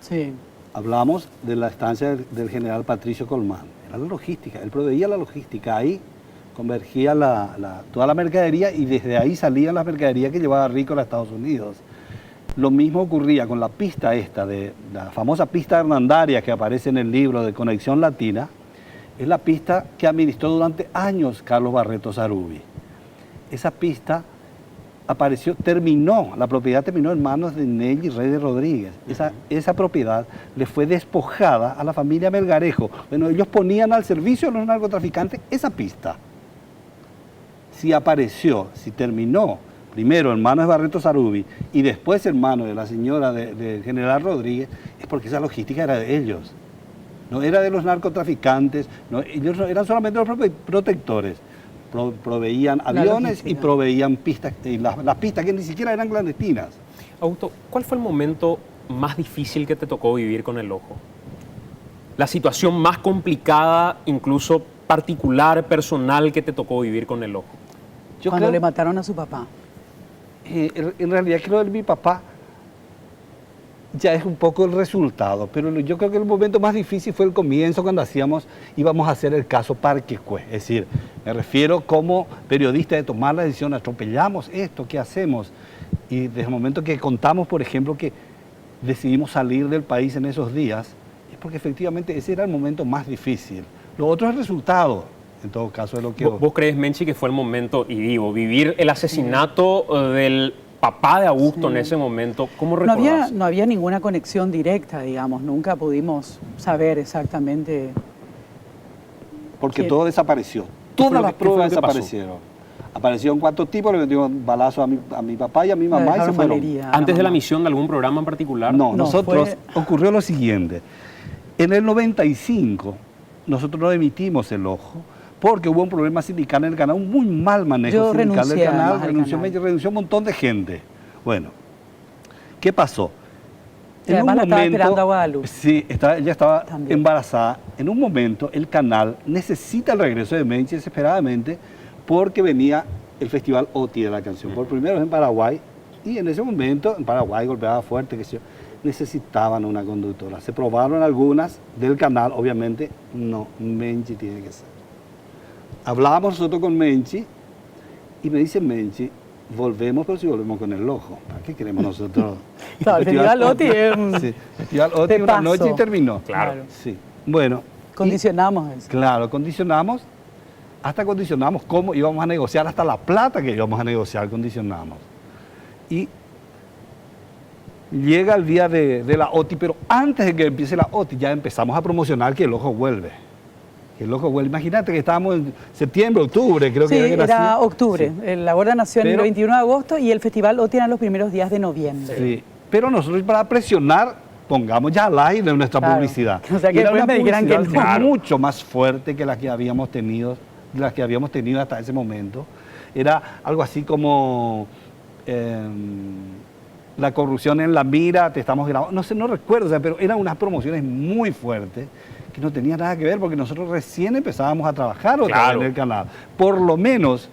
Sí. Hablamos de la estancia del general Patricio Colmán. Era la logística, él proveía la logística. Ahí convergía toda la mercadería y desde ahí salían las mercaderías que llevaba Rico a Estados Unidos. Lo mismo ocurría con la pista esta, de la famosa pista hernandaria que aparece en el libro de Conexión Latina. Es la pista que administró durante años Carlos Barreto Sarubi. Esa pista la propiedad terminó en manos de Nelly Reyes Rodríguez. Esa propiedad le fue despojada a la familia Melgarejo. Bueno, ellos ponían al servicio de los narcotraficantes esa pista. Si terminó primero en manos de Barreto Sarubi y después en manos de la señora del general Rodríguez, es porque esa logística era de ellos. No era de los narcotraficantes, ellos eran solamente los protectores. Proveían aviones y proveían pistas, y las pistas que ni siquiera eran clandestinas. Augusto, ¿cuál fue el momento más difícil que te tocó vivir con el Ojo? La situación más complicada, incluso particular, personal, que te tocó vivir con el Ojo. Cuando le mataron a su papá. En realidad creo que mi papá ya es un poco el resultado, pero yo creo que el momento más difícil fue el comienzo cuando íbamos a hacer el caso Parque Cue. Es decir, me refiero como periodista de tomar la decisión, atropellamos esto, ¿qué hacemos? Y desde el momento que contamos, por ejemplo, que decidimos salir del país en esos días, es porque efectivamente ese era el momento más difícil. Lo otro es el resultado. En todo caso, es lo que... ¿Vos crees, Menchi, que fue el momento, y digo, vivir el asesinato del papá de Augusto en ese momento? ¿Cómo recordás? No había ninguna conexión directa, digamos, nunca pudimos saber exactamente... Porque todo desapareció, todas las pruebas desaparecieron. Aparecieron 4 tipos, le metieron balazo a mi papá y a mi mamá y se fueron. ¿Antes de la misión de algún programa en particular? No, ocurrió lo siguiente. En el 95, nosotros no emitimos El Ojo, porque hubo un problema sindical en el canal, un muy mal manejo sindical del canal, renunció un montón de gente. Bueno, ¿qué pasó? En un momento, estaba esperando a Guadalupe. Sí, ella estaba embarazada. En un momento, el canal necesita el regreso de Menchi desesperadamente porque venía el Festival OTI de la canción, por primera vez en Paraguay, y en ese momento, en Paraguay golpeaba fuerte, que necesitaban una conductora. Se probaron algunas del canal, obviamente, no, Menchi tiene que ser. Hablábamos nosotros con Menchi y me dice Menchi, volvemos, pero si volvemos con El Ojo. ¿Para qué queremos nosotros? Claro, el Festival OTI sí, Festival OTI una noche y terminó. Claro. Sí. Bueno. Condicionamos eso. Claro, condicionamos cómo íbamos a negociar, hasta la plata que íbamos a negociar, condicionamos. Y llega el día de la OTI, pero antes de que empiece la OTI ya empezamos a promocionar que El Ojo vuelve. El Ojo vuelve. Imagínate que estábamos en septiembre, octubre, creo que era octubre. Sí. La Guardia nació el 21 de agosto y el Festival OTI era los primeros días de noviembre. Sí, pero nosotros para presionar, pongamos ya al aire nuestra publicidad. O sea, que era una me dijeran que mucho más fuerte que la que habíamos tenido, hasta ese momento. Era algo así como la corrupción en la mira, te estamos grabando, no recuerdo, pero eran unas promociones muy fuertes que no tenía nada que ver porque nosotros recién empezábamos a trabajar otra vez en el canal. Por lo menos,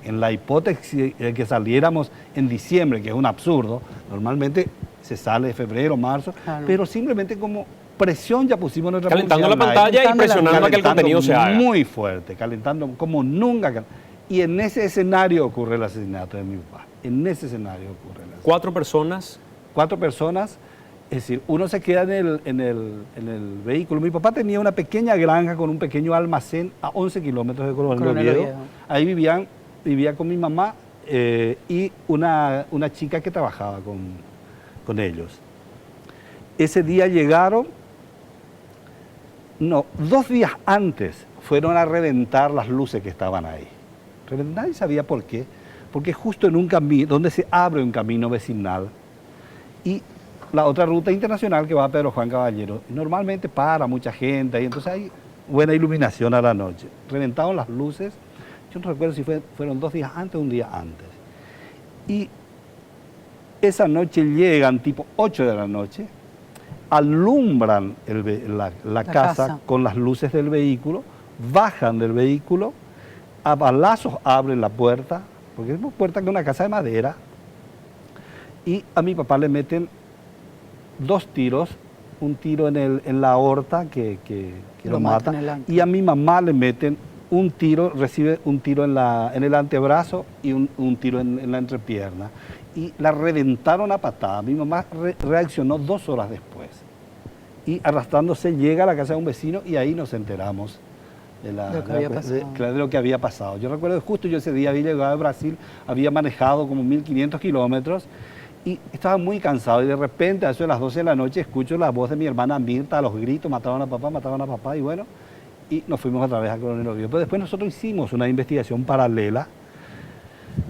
en la hipótesis de que saliéramos en diciembre, que es un absurdo, normalmente se sale de febrero, marzo, pero simplemente como presión ya pusimos nuestra calentando la pantalla y presionando a que el contenido se haga. Muy fuerte, calentando como nunca. Y en ese escenario ocurre el asesinato de mi papá. En ese escenario ocurre el asesinato. 4 personas. 4 personas. Es decir, uno se queda en el vehículo. Mi papá tenía una pequeña granja con un pequeño almacén a 11 kilómetros de Coronel Oviedo. Ahí vivía con mi mamá y una chica que trabajaba con ellos. Ese día llegaron No, 2 días antes fueron a reventar las luces que estaban ahí. Nadie sabía por qué, porque justo en un camino, donde se abre un camino vecinal y la otra ruta internacional que va a Pedro Juan Caballero, normalmente para mucha gente ahí, entonces hay buena iluminación a la noche. Reventaron las luces, yo no recuerdo si fueron 2 días antes o un día antes. Y esa noche llegan tipo 8 de la noche, alumbran la casa con las luces del vehículo, bajan del vehículo, a balazos abren la puerta, porque es una puerta que es una casa de madera, y a mi papá le meten 2 tiros, un tiro en la aorta que lo mata, y a mi mamá le meten un tiro, recibe un tiro en el antebrazo y un tiro en la entrepierna. Y la reventaron a patada. Mi mamá reaccionó 2 horas después. Y arrastrándose llega a la casa de un vecino y ahí nos enteramos de lo que había pasado. Yo recuerdo que justo yo ese día había llegado de Brasil, había manejado como 1500 kilómetros y estaba muy cansado. Y de repente, a eso de las 12 de la noche, escucho la voz de mi hermana Mirta, a los gritos, mataron a papá, y bueno, y nos fuimos otra vez a Coronel Oviedo. Pero después nosotros hicimos una investigación paralela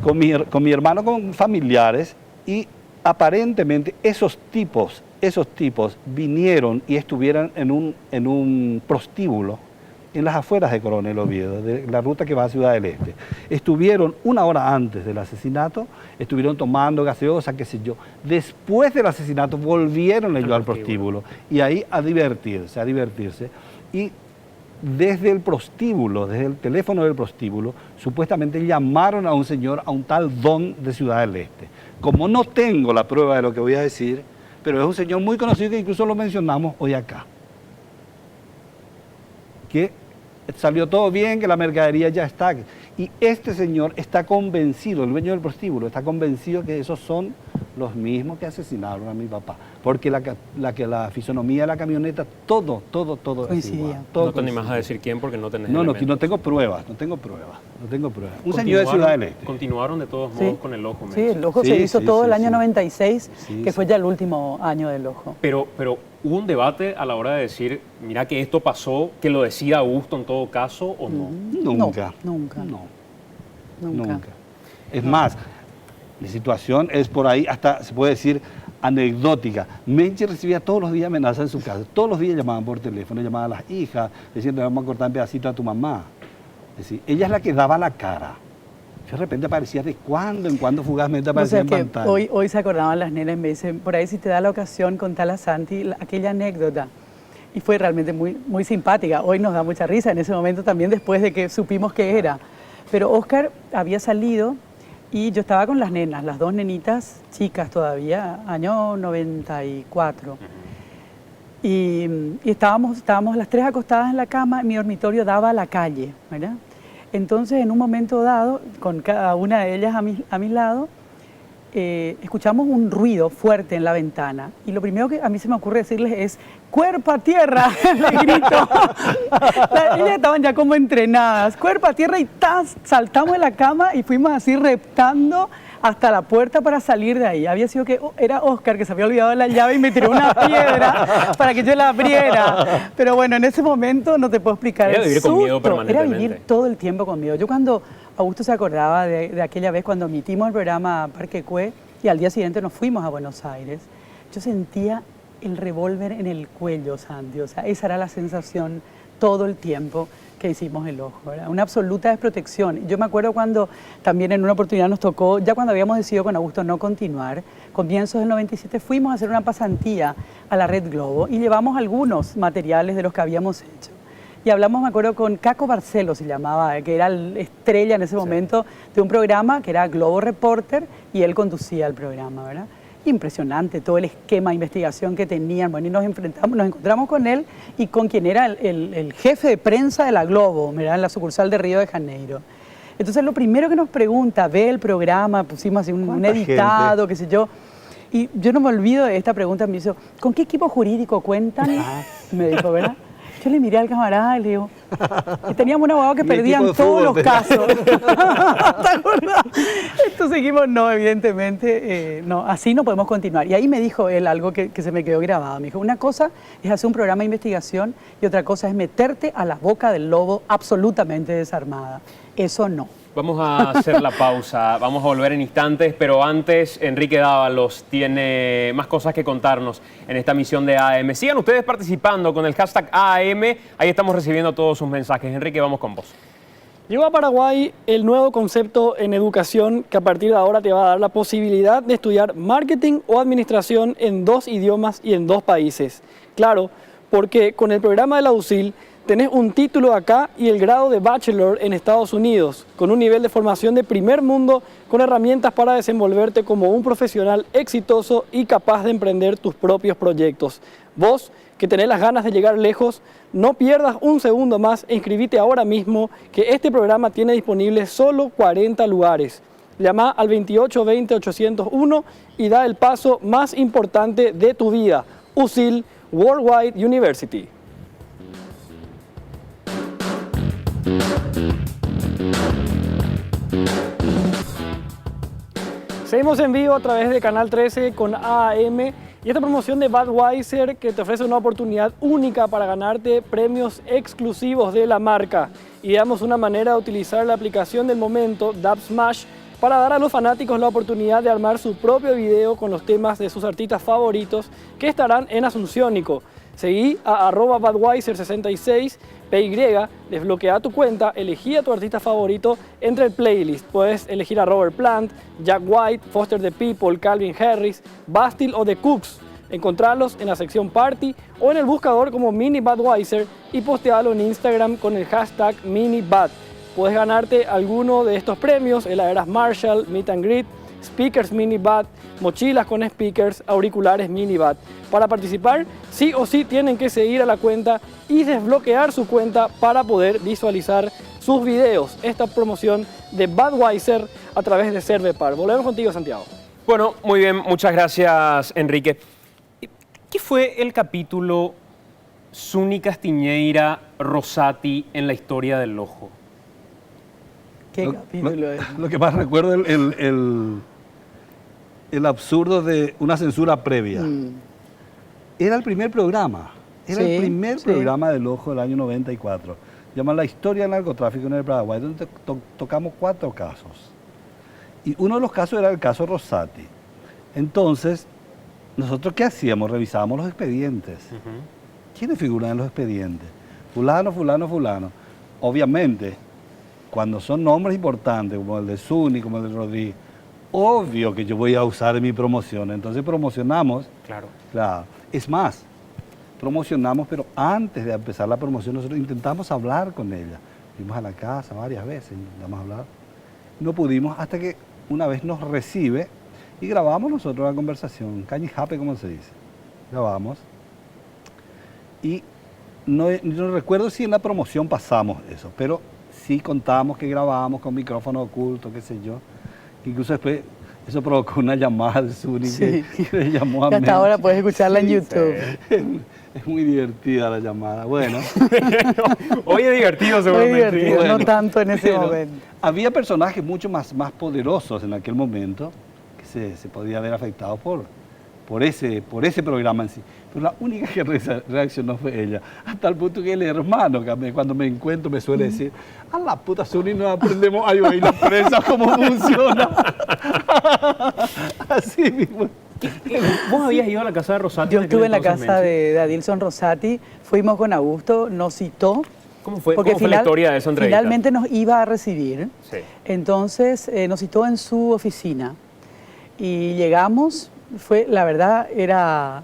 con mi hermano, con familiares, y aparentemente esos tipos vinieron y estuvieron en un prostíbulo en las afueras de Coronel Oviedo, de la ruta que va a Ciudad del Este. Estuvieron 1 hora antes del asesinato, estuvieron tomando gaseosa, qué sé yo. Después del asesinato volvieron ellos al prostíbulo y ahí a divertirse. Y desde el prostíbulo, desde el teléfono del prostíbulo, supuestamente llamaron a un señor, a un tal Don de Ciudad del Este. Como no tengo la prueba de lo que voy a decir, pero es un señor muy conocido que incluso lo mencionamos hoy acá. Que salió todo bien, que la mercadería ya está. Y este señor está convencido, el dueño del prostíbulo, está convencido que esos son los mismos que asesinaron a mi papá. Porque la fisonomía de la camioneta, todo es igual. No te animas a decir quién porque no tenés elementos. No tengo pruebas. Un señor de Ciudad del Este. Continuaron de todos modos con el ojo. Sí, el ojo se hizo todo el año 96, que fue ya el último año del ojo. Pero hubo un debate a la hora de decir, mira que esto pasó, que lo decida Augusto en todo caso, ¿o no? Nunca. Es más, la situación es por ahí, hasta se puede decir anecdótica. Menche recibía todos los días amenazas en su casa. Todos los días llamaban por teléfono, llamaban a las hijas, diciendo, vamos a cortar un pedacito a tu mamá. Es decir, ella es la que daba la cara. De repente aparecía de cuando en cuando fugazmente aparecía en pantalla. Hoy se acordaban las nenas y me dicen, por ahí si te da la ocasión, contale a Santi aquella anécdota. Y fue realmente muy simpática. Hoy nos da mucha risa, en ese momento también después de que supimos qué era. Pero Óscar había salido y yo estaba con las nenas, las 2 nenitas chicas todavía, año 94. Y estábamos las 3 acostadas en la cama, mi dormitorio daba a la calle, ¿verdad? Entonces, en un momento dado, con cada una de ellas a mi lado, escuchamos un ruido fuerte en la ventana. Y lo primero que a mí se me ocurre decirles es, ¡cuerpo a tierra! Le grito. Ellas estaban ya como entrenadas. ¡Cuerpo a tierra! Y saltamos de la cama y fuimos así reptando hasta la puerta para salir de ahí. Había sido que era Óscar, que se había olvidado de la llave y me tiró una piedra para que yo la abriera. Pero bueno, en ese momento no te puedo explicar. Era vivir con miedo permanentemente. Era vivir todo el tiempo con miedo. Yo cuando Augusto se acordaba de aquella vez cuando emitimos el programa Parque Cue y al día siguiente nos fuimos a Buenos Aires, yo sentía el revólver en el cuello, Santi. O sea, esa era la sensación todo el tiempo que hicimos el ojo, ¿verdad? Una absoluta desprotección. Yo me acuerdo cuando también en una oportunidad nos tocó, ya cuando habíamos decidido con Augusto no continuar, comienzos del 97 fuimos a hacer una pasantía a la Red Globo y llevamos algunos materiales de los que habíamos hecho. Y hablamos, me acuerdo, con Caco Barcelo, se llamaba, que era la estrella en ese momento de un programa que era Globo Reporter y él conducía el programa, ¿verdad? Impresionante todo el esquema de investigación que tenían. Bueno, y nos encontramos con él y con quien era el jefe de prensa de la Globo, ¿verdad? En la sucursal de Río de Janeiro. Entonces, lo primero que nos pregunta, ve el programa, pusimos así un editado, qué sé yo, y yo no me olvido de esta pregunta, me hizo, ¿con qué equipo jurídico cuentan? Me dijo, ¿verdad? Yo le miré al camarada y le digo, Y teníamos un abogado que Mi perdía equipo en de todos fútbol, los pero- casos. ¿Te acordás? Entonces dijimos, no, evidentemente, no, así no podemos continuar. Y ahí me dijo él algo que se me quedó grabado. Me dijo, una cosa es hacer un programa de investigación y otra cosa es meterte a la boca del lobo absolutamente desarmada. Eso no. Vamos a hacer la pausa, vamos a volver en instantes, pero antes Enrique Dávalos tiene más cosas que contarnos en esta misión de AM. Sigan ustedes participando con el hashtag AM, ahí estamos recibiendo todos sus mensajes. Enrique, vamos con vos. Llegó a Paraguay el nuevo concepto en educación que a partir de ahora te va a dar la posibilidad de estudiar marketing o administración en 2 idiomas y en 2 países. Claro, porque con el programa de la USIL tenés un título acá y el grado de bachelor en Estados Unidos, con un nivel de formación de primer mundo, con herramientas para desenvolverte como un profesional exitoso y capaz de emprender tus propios proyectos. Vos, que tenés las ganas de llegar lejos, no pierdas un segundo más e inscribite ahora mismo, que este programa tiene disponibles solo 40 lugares. Llama al 2820-801 y da el paso más importante de tu vida. USIL Worldwide University. Seguimos en vivo a través de Canal 13 con AM y esta promoción de Budweiser que te ofrece una oportunidad única para ganarte premios exclusivos de la marca. Y damos una manera de utilizar la aplicación del momento, Dubsmash, para dar a los fanáticos la oportunidad de armar su propio video con los temas de sus artistas favoritos que estarán en Asunciónico. Seguí a @Budweiser66, PY, desbloquea tu cuenta, elegí a tu artista favorito entre el playlist. Puedes elegir a Robert Plant, Jack White, Foster the People, Calvin Harris, Bastille o The Cooks. Encontrarlos en la sección Party o en el buscador como Mini Budweiser y postealo en Instagram con el hashtag MiniBud. Puedes ganarte alguno de estos premios: heladeras Marshall, Meet and Greet, speakers MiniBud, mochilas con speakers, auriculares MiniBud. Para participar, sí o sí tienen que seguir a la cuenta y desbloquear su cuenta para poder visualizar sus videos. Esta promoción de Budweiser a través de Servepar. Volvemos contigo, Santiago. Bueno, muy bien, muchas gracias, Enrique. ¿Qué fue el capítulo Zuni Castiñeira Rosati en la historia del ojo? ¿Qué capítulo es? Lo que más recuerdo es el absurdo de una censura previa. Era el primer programa. Era Sí, el primer sí. programa del Ojo del año 94. Llama La historia del narcotráfico en el Paraguay, donde tocamos 4 casos. Y uno de los casos era el caso Rosati. Entonces, ¿nosotros qué hacíamos? Revisábamos los expedientes. ¿Quiénes figuran en los expedientes? Fulano, fulano, fulano. Obviamente, cuando son nombres importantes, como el de Zuni, como el de Rodríguez, obvio que yo voy a usar en mi promoción. Entonces promocionamos. Claro. Claro. Es más, promocionamos, pero antes de empezar la promoción nosotros intentamos hablar con ella. Fuimos a la casa varias veces, intentamos hablar. No pudimos hasta que una vez nos recibe y grabamos nosotros la conversación. Cañijape, como se dice. Grabamos. Y no recuerdo si en la promoción pasamos eso, pero sí contábamos que grabábamos con micrófono oculto, qué sé yo. Incluso después eso provocó una llamada de Zuni Sí. que le llamó a Y hasta Menchi. ahora puedes escucharla en Sí, YouTube. Es muy divertida la llamada. Bueno, Hoy es divertido, Muy seguramente. divertido, Bueno, no tanto en ese pero momento. había personajes mucho más poderosos en aquel momento que se podía ver afectados por ese programa en sí. Pero la única que reaccionó fue ella. Hasta el punto que el hermano, que cuando me encuentro, me suele decir: a la puta, Zuni, no aprendemos ahí la prensa, cómo funciona. Así mismo. ¿Vos habías ido a la casa de Rosati? Yo en aquel estuve en la entonces, casa Menchi? de Adilson Rosati, fuimos con Augusto, nos citó. ¿Cómo fue, porque cómo fue la historia de esa entrevista? finalmente nos iba a recibir. Sí. Entonces nos citó en su oficina y llegamos. La verdad, Era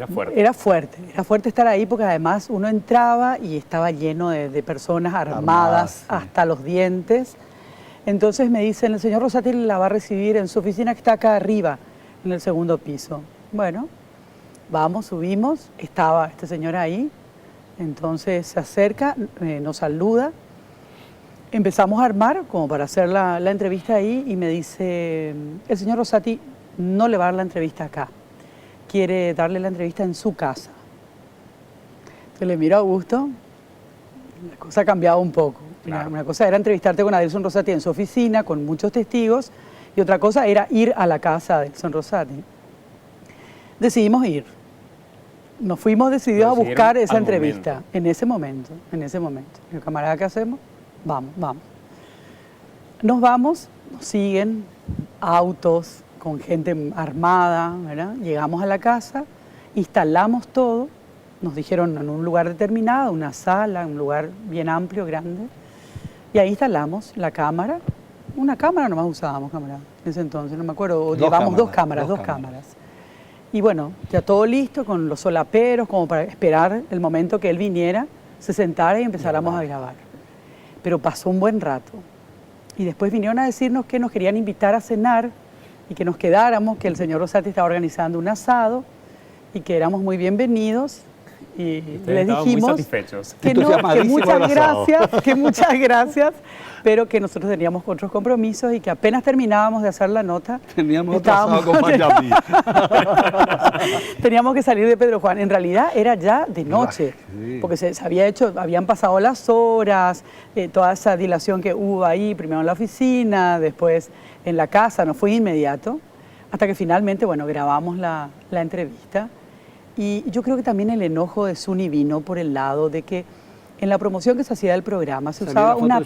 fuerte. era fuerte estar ahí porque además uno entraba y estaba lleno de personas armadas sí. hasta los dientes. Entonces me dicen: el señor Rosati la va a recibir en su oficina que está acá arriba, en el 2.º piso. Bueno, vamos, subimos, estaba este señor ahí, entonces se acerca, nos saluda, empezamos a armar como para hacer la entrevista ahí y me dice: el señor Rosati no le va a dar la entrevista acá, quiere darle la entrevista en su casa. Entonces le miro a Augusto, la cosa cambiaba un poco. Claro. Una cosa era entrevistarte con Adelson Rosati en su oficina, con muchos testigos, y otra cosa era ir a la casa de Adelson Rosati. Decidimos ir. Nos fuimos decididos a buscar esa entrevista en ese momento. El camarada, ¿qué hacemos? Vamos. Nos vamos, nos siguen autos con gente armada, ¿verdad? Llegamos a la casa, instalamos todo, nos dijeron en un lugar determinado, una sala, un lugar bien amplio, grande, y ahí instalamos la cámara. Una cámara nomás usábamos, camarada, en ese entonces, no me acuerdo, o llevamos dos cámaras. Y bueno, ya todo listo, con los solaperos, como para esperar el momento que él viniera, se sentara y empezáramos a grabar. Pero pasó un buen rato. Y después vinieron a decirnos que nos querían invitar a cenar y que nos quedáramos, que el señor Rosati estaba organizando un asado y que éramos muy bienvenidos. Y les dijimos muy satisfechos. que no, que muchas gracias, pero que nosotros teníamos otros compromisos y que apenas terminábamos de hacer la nota, Teníamos otro asado con Miami. teníamos que salir de Pedro Juan. En realidad era ya de noche, Sí. porque se había hecho, habían pasado las horas, toda esa dilación que hubo ahí, primero en la oficina, después en la casa, no fue inmediato, hasta que finalmente, bueno, grabamos la entrevista. Y yo creo que también el enojo de Zuni vino por el lado de que en la promoción que se hacía del programa se usaba una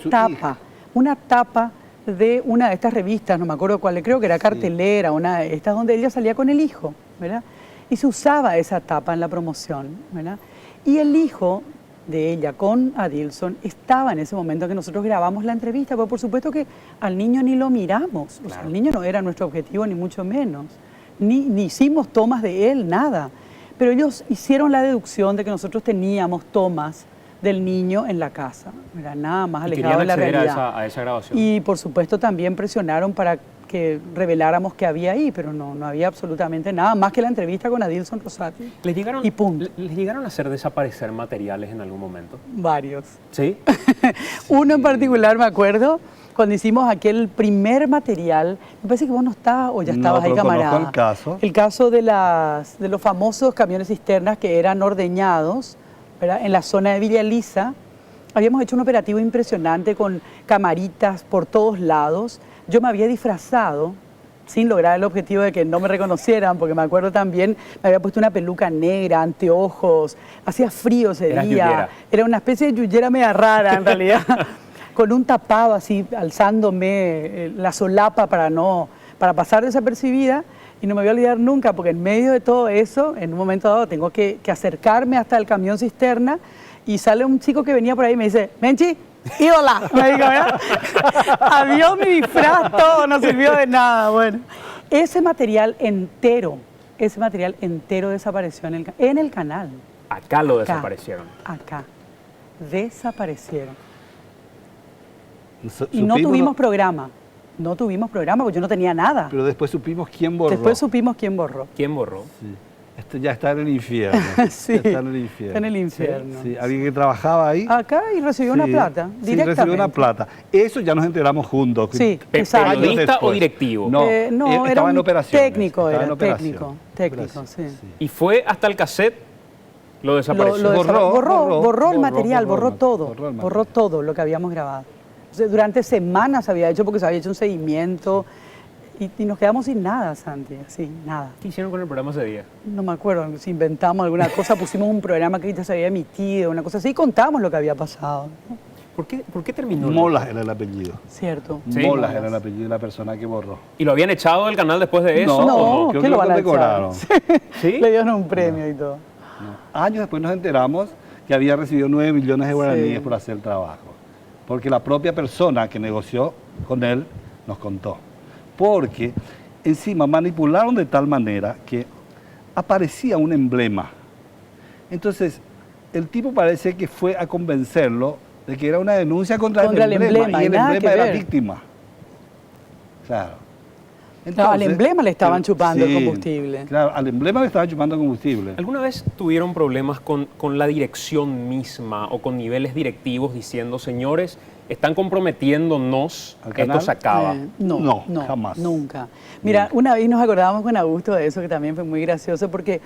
tapa de una de estas revistas, no me acuerdo cuál, creo que era Cartelera, una de estas donde ella salía con el hijo, ¿verdad? Y se usaba esa tapa en la promoción, ¿verdad? Y el hijo de ella con Adilson estaba en ese momento que nosotros grabamos la entrevista, pero por supuesto que al niño ni lo miramos, o sea, el niño no era nuestro objetivo ni mucho menos, ni hicimos tomas de él, nada. Pero ellos hicieron la deducción de que nosotros teníamos tomas del niño en la casa, era nada más alejado de la realidad. A esa grabación. Y por supuesto también presionaron para que reveláramos qué había ahí, pero no había absolutamente nada más que la entrevista con Adilson Rosati. ¿Les llegaron a hacer desaparecer materiales en algún momento? Varios. ¿Sí? Uno en particular me acuerdo, cuando hicimos aquel primer material, me parece que vos no estabas o ya estabas ahí, camarada. El caso. El caso de los famosos camiones cisternas que eran ordeñados, ¿verdad? En la zona de Villa Elisa. Habíamos hecho un operativo impresionante con camaritas por todos lados. Yo me había disfrazado, sin lograr el objetivo de que no me reconocieran, porque me acuerdo también, me había puesto una peluca negra, anteojos, hacía frío ese día. Yuyera. Era una especie de yuyera media rara en realidad. Con un tapado así, alzándome la solapa para pasar desapercibida, y no me voy a olvidar nunca, porque en medio de todo eso, en un momento dado, tengo que acercarme hasta el camión cisterna, y sale un chico que venía por ahí y me dice, Menchi, ídola, me dijo, ¿verdad? Adiós mi disfraz, todo, no sirvió de nada, bueno. Ese material entero desapareció en el canal. Acá lo desaparecieron. Acá, desaparecieron. Y Supimos, no tuvimos programa porque yo no tenía nada. Pero después supimos quién borró. quién borró. ¿Quién borró? Sí. Esto ya está en el infierno. Sí, Ya está en el infierno. está en el infierno. Sí, alguien que trabajaba ahí. Acá y recibió una plata, Sí, directamente. recibió una plata. Eso ya nos enteramos juntos. Sí, exacto. Años ¿Periodista después. o directivo? No, estaba era en un operaciones. técnico, Estaba en era operación. técnico, sí. Y fue hasta el cassette, lo desapareció. Borró el material, borró todo, el material. borró todo lo que habíamos grabado. O sea, durante semanas se había hecho, porque se había hecho un seguimiento, y nos quedamos sin nada, Santi, así, nada. ¿Qué hicieron con el programa ese día? No me acuerdo, si inventamos alguna cosa, pusimos un programa que ya se había emitido, una cosa así, y contamos lo que había pasado. ¿Por qué terminó? Molas era el apellido. Cierto. Sí. Molas era el apellido de la persona que borró. ¿Y lo habían echado del canal después de eso? No, creo ¿qué que lo van a condecoraron. echar? ¿Sí? Le dieron un premio y todo. No. Años después nos enteramos que había recibido 9 millones de guaraníes Sí. por hacer el trabajo. Porque la propia persona que negoció con él nos contó. Porque encima manipularon de tal manera que aparecía un emblema. Entonces, el tipo parece que fue a convencerlo de que era una denuncia contra el emblema. Y el nada que emblema era ver. víctima. Claro. Claro, al emblema le estaban chupando el sí, combustible. Claro, al emblema le estaban chupando combustible. ¿Alguna vez tuvieron problemas con la dirección misma o con niveles directivos diciendo, señores, están comprometiéndonos, ¿Al canal? esto se acaba? No, jamás. Nunca. Mira, una vez nos acordábamos con Augusto de eso, que también fue muy gracioso, porque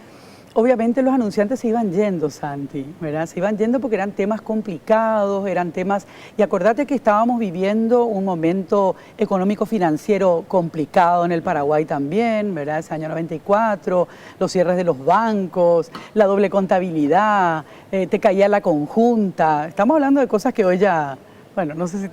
obviamente los anunciantes se iban yendo, Santi, ¿verdad? Se iban yendo porque eran temas complicados, eran temas... Y acordate que estábamos viviendo un momento económico-financiero complicado en el Paraguay también, ¿verdad? Ese año 94, los cierres de los bancos, la doble contabilidad, te caía la conjunta. Estamos hablando de cosas que hoy ya... Bueno, no sé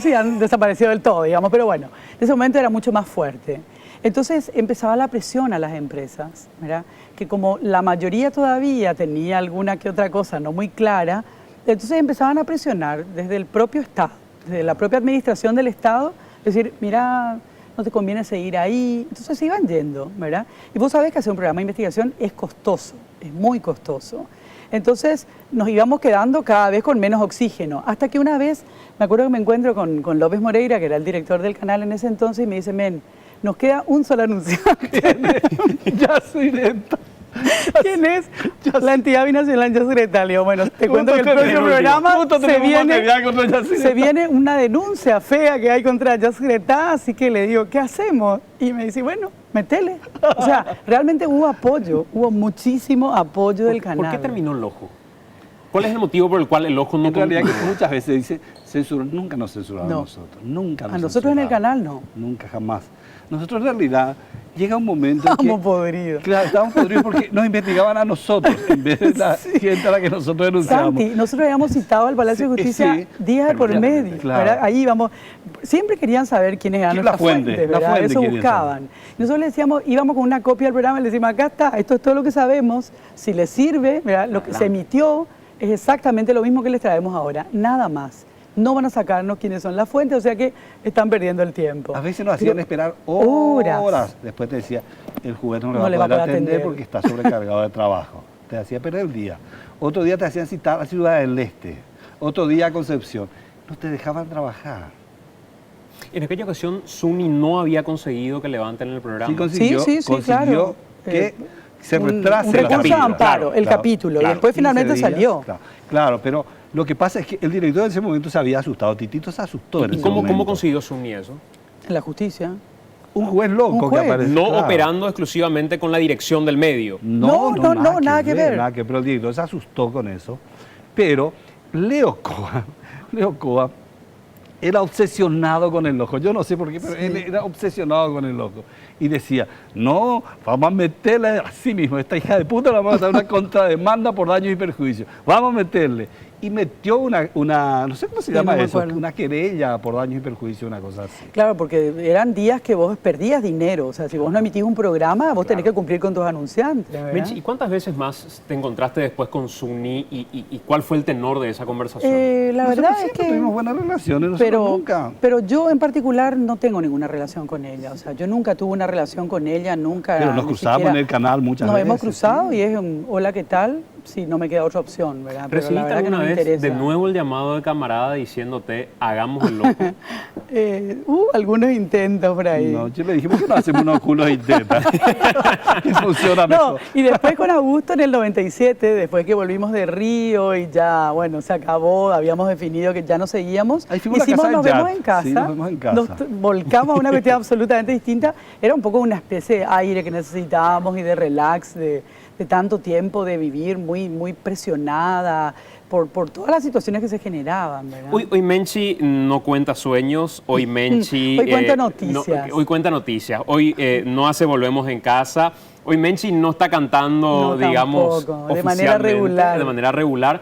si han desaparecido del todo, digamos, pero bueno, en ese momento era mucho más fuerte. Entonces empezaba la presión a las empresas, ¿verdad? Que como la mayoría todavía tenía alguna que otra cosa no muy clara, entonces empezaban a presionar desde el propio Estado, desde la propia administración del Estado, decir, mira, no te conviene seguir ahí, entonces se iban yendo, ¿verdad? Y vos sabés que hacer un programa de investigación es costoso, es muy costoso. Entonces nos íbamos quedando cada vez con menos oxígeno, hasta que una vez, me acuerdo que me encuentro con López Moreira, que era el director del canal en ese entonces, y me dice, men, nos queda un solo anunciante. Yacyretá. ¿Quién es? La entidad binacional Yacyretá. Le digo, bueno, te cuento que el próximo programa se viene una denuncia fea que hay contra Yacyretá, así que le digo, ¿qué hacemos? Y me dice, bueno, metele. O sea, realmente hubo apoyo, hubo muchísimo apoyo del canal. ¿Por qué terminó el ojo? ¿Cuál es el motivo por el cual el ojo no... En realidad que muchas veces dice, nunca nos censuraron a nosotros, nunca nos a nosotros en el canal no. Nunca, jamás. Nosotros en realidad llega un momento en que... Estábamos podridos. Claro, estábamos podridos porque nos investigaban a nosotros en vez de la gente a la que nosotros denunciábamos. Santi, nosotros habíamos citado al Palacio de Justicia días de por medio, claro. ¿verdad? Ahí íbamos, siempre querían saber quiénes eran nuestras fuentes, ¿verdad? Eso buscaban. Nosotros le decíamos, íbamos con una copia del programa y le decimos, acá está, esto es todo lo que sabemos, si les sirve, ¿verdad? Lo que se emitió es exactamente lo mismo que les traemos ahora, nada más. No van a sacarnos quiénes son las fuentes, o sea que están perdiendo el tiempo. A veces nos hacían esperar horas. Después te decía, el juez no le va a poder atender porque está sobrecargado de trabajo. Te hacía perder el día. Otro día te hacían citar a Ciudad del Este. Otro día a Concepción. No te dejaban trabajar. En aquella ocasión, Zuni no había conseguido que levanten el programa. Sí, consiguió claro. Que se retrase un recurso de amparo, el capítulo, y después finalmente salió. Claro, pero lo que pasa es que el director en ese momento se había asustado. Titito se asustó en ese momento. ¿Cómo consiguió Zuni eso? En la justicia. Un juez loco que apareció. No operando exclusivamente con la dirección del medio. No, nada que ver. Pero el director se asustó con eso. Pero Leo Coa era obsesionado con el loco. Yo no sé por qué, pero él era obsesionado con el loco. Y decía, no, vamos a meterle así mismo, esta hija de puta la vamos a dar una contrademanda por daños y perjuicios. Vamos a meterle. Y metió una no sé cómo se llama eso, una querella por daños y perjuicios, una cosa así. Claro, porque eran días que vos perdías dinero. O sea, si vos no emitís un programa, vos tenés que cumplir con tus anunciantes. Menchi, ¿y cuántas veces más te encontraste después con Zuni y cuál fue el tenor de esa conversación? La verdad es que tuvimos buenas relaciones, nunca. Pero yo en particular no tengo ninguna relación con ella. O sea, yo nunca tuve una relación con ella, nunca. Pero nos cruzábamos en el canal muchas veces. Nos hemos cruzado y es un hola, ¿qué tal? Sí, no me queda otra opción, ¿verdad? Pero la verdad que no me interesa. De nuevo el llamado de camarada diciéndote, hagamos el loco. Algunos intentos por ahí. No, yo le dije, ¿por qué no hacemos unos culos intentos? Y funciona mejor. No, y después con Augusto en el 97, después que volvimos de Río y ya, bueno, se acabó, habíamos definido que ya no seguíamos. Hicimos Nos vemos en casa. Sí, nos vemos en casa. Nos volcamos a una cuestión absolutamente distinta. Era un poco una especie de aire que necesitábamos y de relax, de tanto tiempo de vivir muy presionada por todas las situaciones que se generaban, ¿verdad? Hoy Menchi no cuenta sueños, hoy Menchi... hoy cuenta noticias. Hoy cuenta noticias, hoy no hace Volvemos en Casa, hoy Menchi no está cantando, digamos, de manera regular. De manera regular.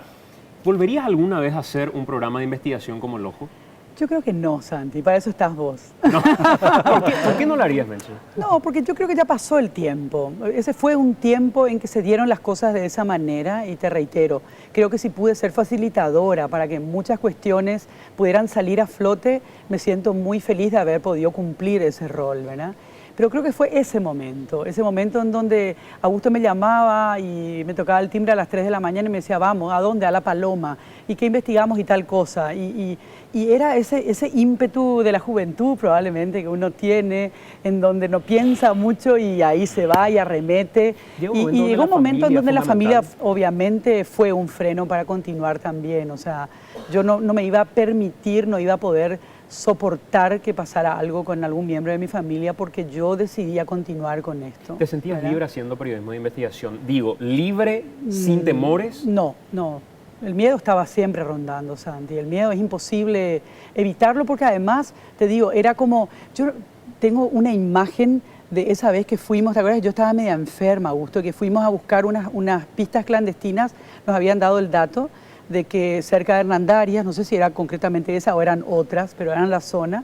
¿Volverías alguna vez a hacer un programa de investigación como El Ojo? Yo creo que no, Santi, para eso estás vos. No. ¿Por qué no lo harías, Menchi? No, porque yo creo que ya pasó el tiempo. Ese fue un tiempo en que se dieron las cosas de esa manera y te reitero, creo que si pude ser facilitadora para que muchas cuestiones pudieran salir a flote, me siento muy feliz de haber podido cumplir ese rol, ¿verdad? Pero creo que fue ese momento en donde Augusto me llamaba y me tocaba el timbre a las 3 de la mañana y me decía, vamos, ¿a dónde? A La Paloma. ¿Y qué investigamos y tal cosa? Y era ese ímpetu de la juventud probablemente que uno tiene, en donde no piensa mucho y ahí se va y arremete. Y llegó un momento en donde la familia obviamente fue un freno para continuar también. O sea, yo no me iba a permitir, no iba a poder soportar que pasara algo con algún miembro de mi familia porque yo decidía continuar con esto. ¿Te sentías ¿verdad? libre haciendo periodismo de investigación? Digo, libre, sin temores. No, no. El miedo estaba siempre rondando, Santi. El miedo es imposible evitarlo porque además, te digo, era como... Yo tengo una imagen de esa vez que fuimos, ¿te acuerdas? Yo estaba media enferma, Augusto, que fuimos a buscar unas pistas clandestinas, nos habían dado el dato de que cerca de Hernandarias, no sé si era concretamente esa o eran otras, pero eran la zona,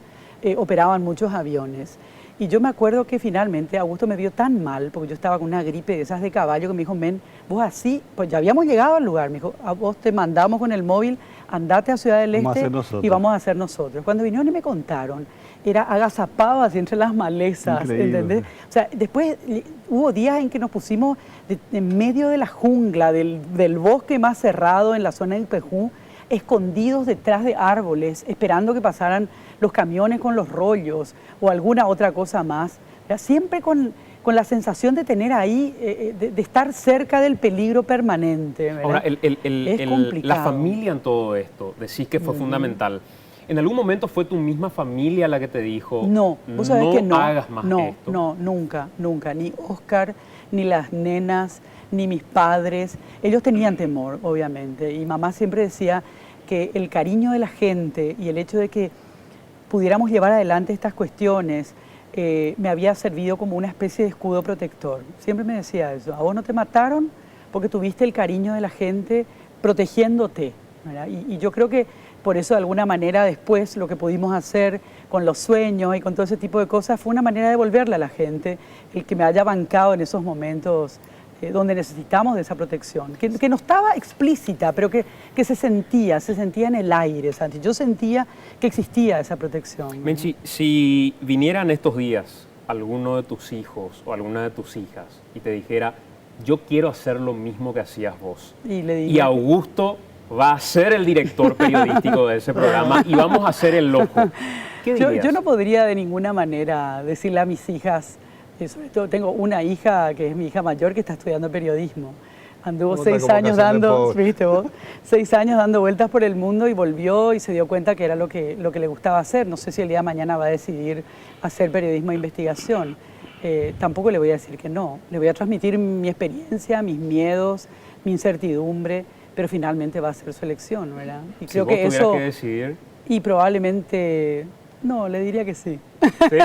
operaban muchos aviones. Y yo me acuerdo que finalmente Augusto me vio tan mal, porque yo estaba con una gripe de esas de caballo, que me dijo, men, vos así, pues ya habíamos llegado al lugar, me dijo, a vos te mandamos con el móvil, andate a Ciudad del Este y vamos a hacer nosotros. Cuando vinieron y me contaron, era agazapado así entre las malezas, Increíble. ¿entendés? O sea, después hubo días en que nos pusimos en medio de la jungla, del bosque más cerrado en la zona del Pejú, escondidos detrás de árboles, esperando que pasaran los camiones con los rollos o alguna otra cosa más. ¿Verdad? Siempre con la sensación de tener ahí, de estar cerca del peligro permanente. ¿Verdad? Ahora, Es complicado. la familia en todo esto, decís que fue fundamental. ¿En algún momento fue tu misma familia la que te dijo, no, vos sabés que no, hagas más esto? No, nunca, nunca. Ni Oscar, ni las nenas, ni mis padres. Ellos tenían temor, obviamente. Y mamá siempre decía que el cariño de la gente y el hecho de que pudiéramos llevar adelante estas cuestiones me había servido como una especie de escudo protector. Siempre me decía eso. A vos no te mataron porque tuviste el cariño de la gente protegiéndote, ¿verdad? Y yo creo que por eso de alguna manera después lo que pudimos hacer con los sueños y con todo ese tipo de cosas fue una manera de devolverle a la gente el que me haya bancado en esos momentos donde necesitamos de esa protección, que no estaba explícita, pero que se sentía en el aire, Santi. Yo sentía que existía esa protección. Menchi, si vinieran estos días alguno de tus hijos o alguna de tus hijas y te dijera, yo quiero hacer lo mismo que hacías vos, y Augusto va a ser el director periodístico de ese programa y vamos a ser el loco, ¿qué dirías? Yo no podría de ninguna manera decirle a mis hijas, sobre todo tengo una hija que es mi hija mayor que está estudiando periodismo. Anduvo 6 años dando, ¿viste vos? 6 años dando vueltas por el mundo y volvió y se dio cuenta que era lo que le gustaba hacer. No sé si el día de mañana va a decidir hacer periodismo de investigación. Tampoco le voy a decir que no. Le voy a transmitir mi experiencia, mis miedos, mi incertidumbre, pero finalmente va a ser su elección, ¿verdad? Y creo que eso... que decidir. Y probablemente... No, le diría que sí. ¿Sí?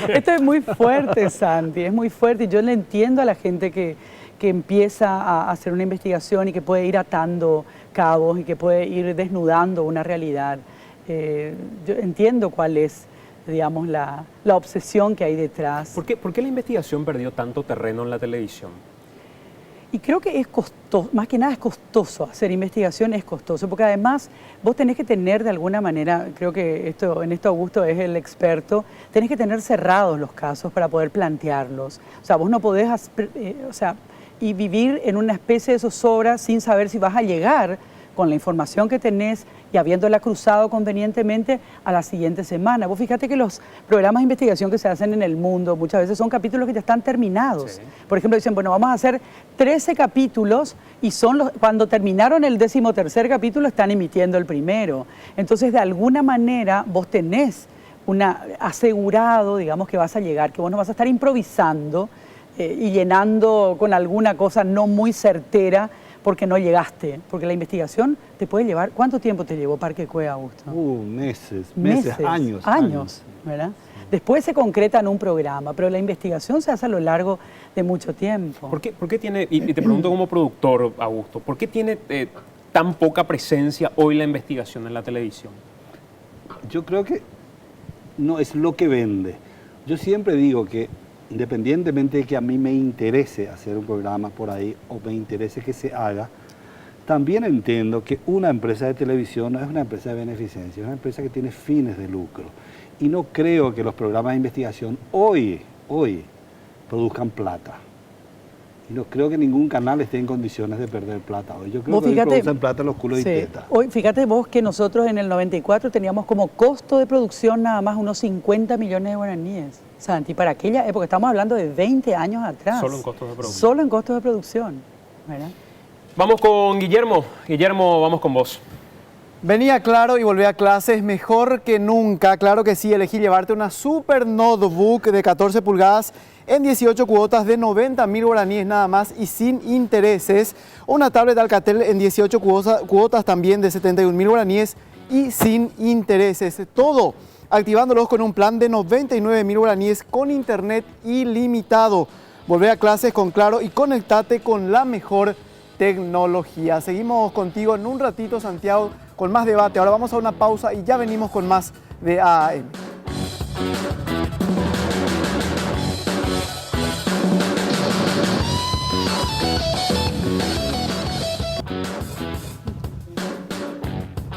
Esto es muy fuerte, Santi, es muy fuerte. Y yo le entiendo a la gente que empieza a hacer una investigación y que puede ir atando cabos y que puede ir desnudando una realidad. Yo entiendo cuál es, digamos, la obsesión que hay detrás. ¿Por qué la investigación perdió tanto terreno en la televisión? Y creo que es costoso, más que nada es costoso, hacer investigación es costoso, porque además vos tenés que tener de alguna manera, creo que en esto Augusto es el experto, tenés que tener cerrados los casos para poder plantearlos. O sea, vos no podés, y vivir en una especie de zozobra sin saber si vas a llegar con la información que tenés y habiéndola cruzado convenientemente a la siguiente semana. Vos fíjate que los programas de investigación que se hacen en el mundo muchas veces son capítulos que ya están terminados. Sí. Por ejemplo, dicen, bueno, vamos a hacer 13 capítulos y cuando terminaron el 13º capítulo están emitiendo el primero. Entonces, de alguna manera, vos tenés asegurado, digamos, que vas a llegar, que vos no vas a estar improvisando y llenando con alguna cosa no muy certera porque no llegaste, porque la investigación te puede llevar... ¿Cuánto tiempo te llevó Parque Kue, Augusto? Meses, años, ¿verdad? Sí. Después se concreta en un programa, pero la investigación se hace a lo largo de mucho tiempo. ¿Por qué tiene, y te pregunto como productor, Augusto, ¿por qué tiene tan poca presencia hoy la investigación en la televisión? Yo creo que no es lo que vende. Yo siempre digo que independientemente de que a mí me interese hacer un programa por ahí o me interese que se haga, también entiendo que una empresa de televisión no es una empresa de beneficencia, es una empresa que tiene fines de lucro. Y no creo que los programas de investigación hoy produzcan plata. Y no creo que ningún canal esté en condiciones de perder plata hoy. Yo creo que hoy producen plata los culos y tetas. Hoy, fíjate vos que nosotros en el 94 teníamos como costo de producción nada más unos 50 millones de guaraníes. Santi, para aquella época, estamos hablando de 20 años atrás. Solo en costos de producción. Solo en costos de producción, ¿verdad? Vamos con Guillermo. Guillermo, vamos con vos. Venía Claro y volví a clases mejor que nunca. Claro que sí, elegí llevarte una super notebook de 14 pulgadas en 18 cuotas de 90.000 guaraníes nada más y sin intereses. Una tablet Alcatel en 18 cuotas también de 71.000 guaraníes y sin intereses. Todo activándolos con un plan de 99.000 guaraníes con internet ilimitado. Volvé a clases con Claro y conectate con la mejor tecnología. Seguimos contigo en un ratito, Santiago, con más debate. Ahora vamos a una pausa y ya venimos con más de AAM.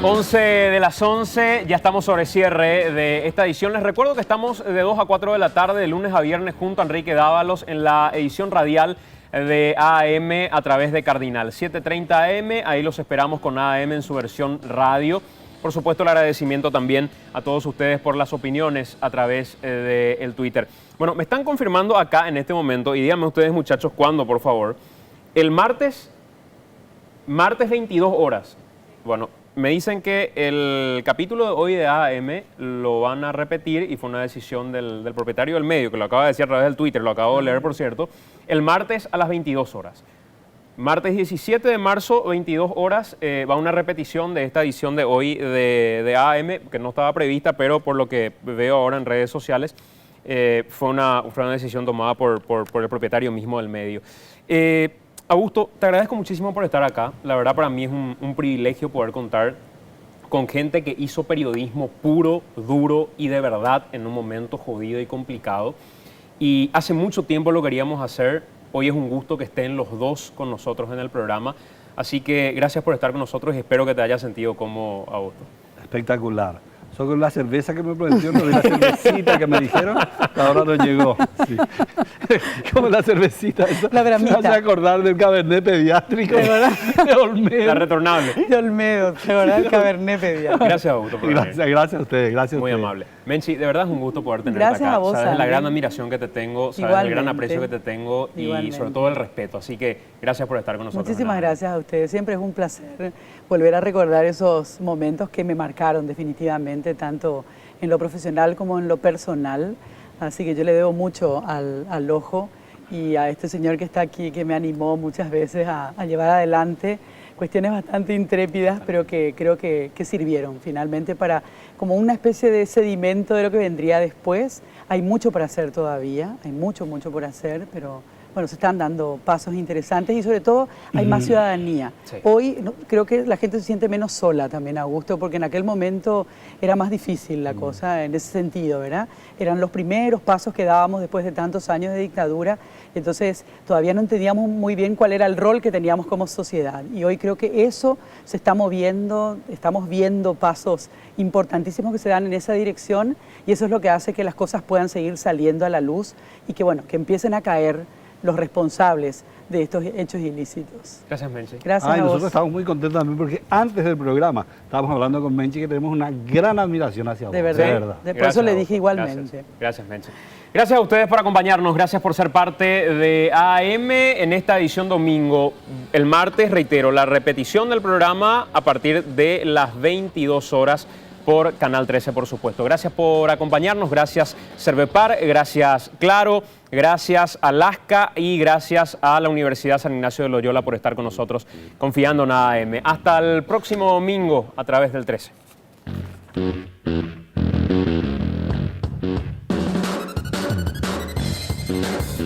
Once de las 11, ya estamos sobre cierre de esta edición. Les recuerdo que estamos de 2 a 4 de la tarde, de lunes a viernes, junto a Enrique Dávalos en la edición radial de AM a través de Cardinal 7:30 AM. Ahí los esperamos con AM en su versión radio. Por supuesto, el agradecimiento también a todos ustedes por las opiniones a través del Twitter. Bueno, me están confirmando acá en este momento, y díganme ustedes, muchachos, ¿cuándo, por favor? El martes 22 horas. Bueno, me dicen que el capítulo de hoy de AM lo van a repetir y fue una decisión del propietario del medio, que lo acaba de decir a través del Twitter, lo acabo de leer, por cierto, el martes a las 22 horas. Martes 17 de marzo, 22 horas, va una repetición de esta edición de hoy de AM, que no estaba prevista, pero por lo que veo ahora en redes sociales, fue una decisión tomada por el propietario mismo del medio. Augusto, te agradezco muchísimo por estar acá. La verdad, para mí es un privilegio poder contar con gente que hizo periodismo puro, duro y de verdad en un momento jodido y complicado. Y hace mucho tiempo lo queríamos hacer. Hoy es un gusto que estén los dos con nosotros en el programa. Así que gracias por estar con nosotros y espero que te hayas sentido cómodo, Augusto. Espectacular. Solo con la cerveza que me prometió, no vi la cervecita que me dijeron, ahora no llegó. Sí. Como la cervecita, esa, la bramita. Me hace acordar del Cabernet pediátrico de Olmedo. La retornable. De Olmedo, ¿te acordás del Cabernet pediátrico? Gracias, Augusto, por venir. Gracias a ustedes, gracias. Muy a ustedes. amable. Menchi, de verdad es un gusto poder tenerte gracias acá. A vos, sabes la gran Andrés. admiración que te tengo, sabes Igualmente. el gran aprecio que te tengo y sobre todo el respeto. Así que gracias por estar con nosotros. Muchísimas gracias a ustedes. Siempre es un placer volver a recordar esos momentos que me marcaron definitivamente, tanto en lo profesional como en lo personal. Así que yo le debo mucho al ojo y a este señor que está aquí, que me animó muchas veces a llevar adelante cuestiones bastante intrépidas, pero que creo que sirvieron finalmente para como una especie de sedimento de lo que vendría después. Hay mucho para hacer todavía, hay mucho por hacer, pero bueno, se están dando pasos interesantes y sobre todo hay más ciudadanía. Sí. Hoy creo que la gente se siente menos sola también, Augusto, porque en aquel momento era más difícil la cosa en ese sentido, ¿verdad? Eran los primeros pasos que dábamos después de tantos años de dictadura, entonces todavía no entendíamos muy bien cuál era el rol que teníamos como sociedad. Y hoy creo que eso se está moviendo, estamos viendo pasos importantísimos que se dan en esa dirección y eso es lo que hace que las cosas puedan seguir saliendo a la luz y que, bueno, que empiecen a caer los responsables de estos hechos ilícitos. Gracias, Menchi. Gracias a vos. Nosotros estamos muy contentos también porque antes del programa estábamos hablando con Menchi que tenemos una gran admiración hacia vos. De verdad. De verdad. Por eso le dije igualmente. Gracias, Menchi. Gracias a ustedes por acompañarnos, gracias por ser parte de AM en esta edición domingo. El martes, reitero, la repetición del programa a partir de las 22 horas por Canal 13, por supuesto. Gracias por acompañarnos, gracias Cervepar, gracias Claro, gracias a Lasca y gracias a la Universidad San Ignacio de Loyola por estar con nosotros confiando en AM. Hasta el próximo domingo a través del 13.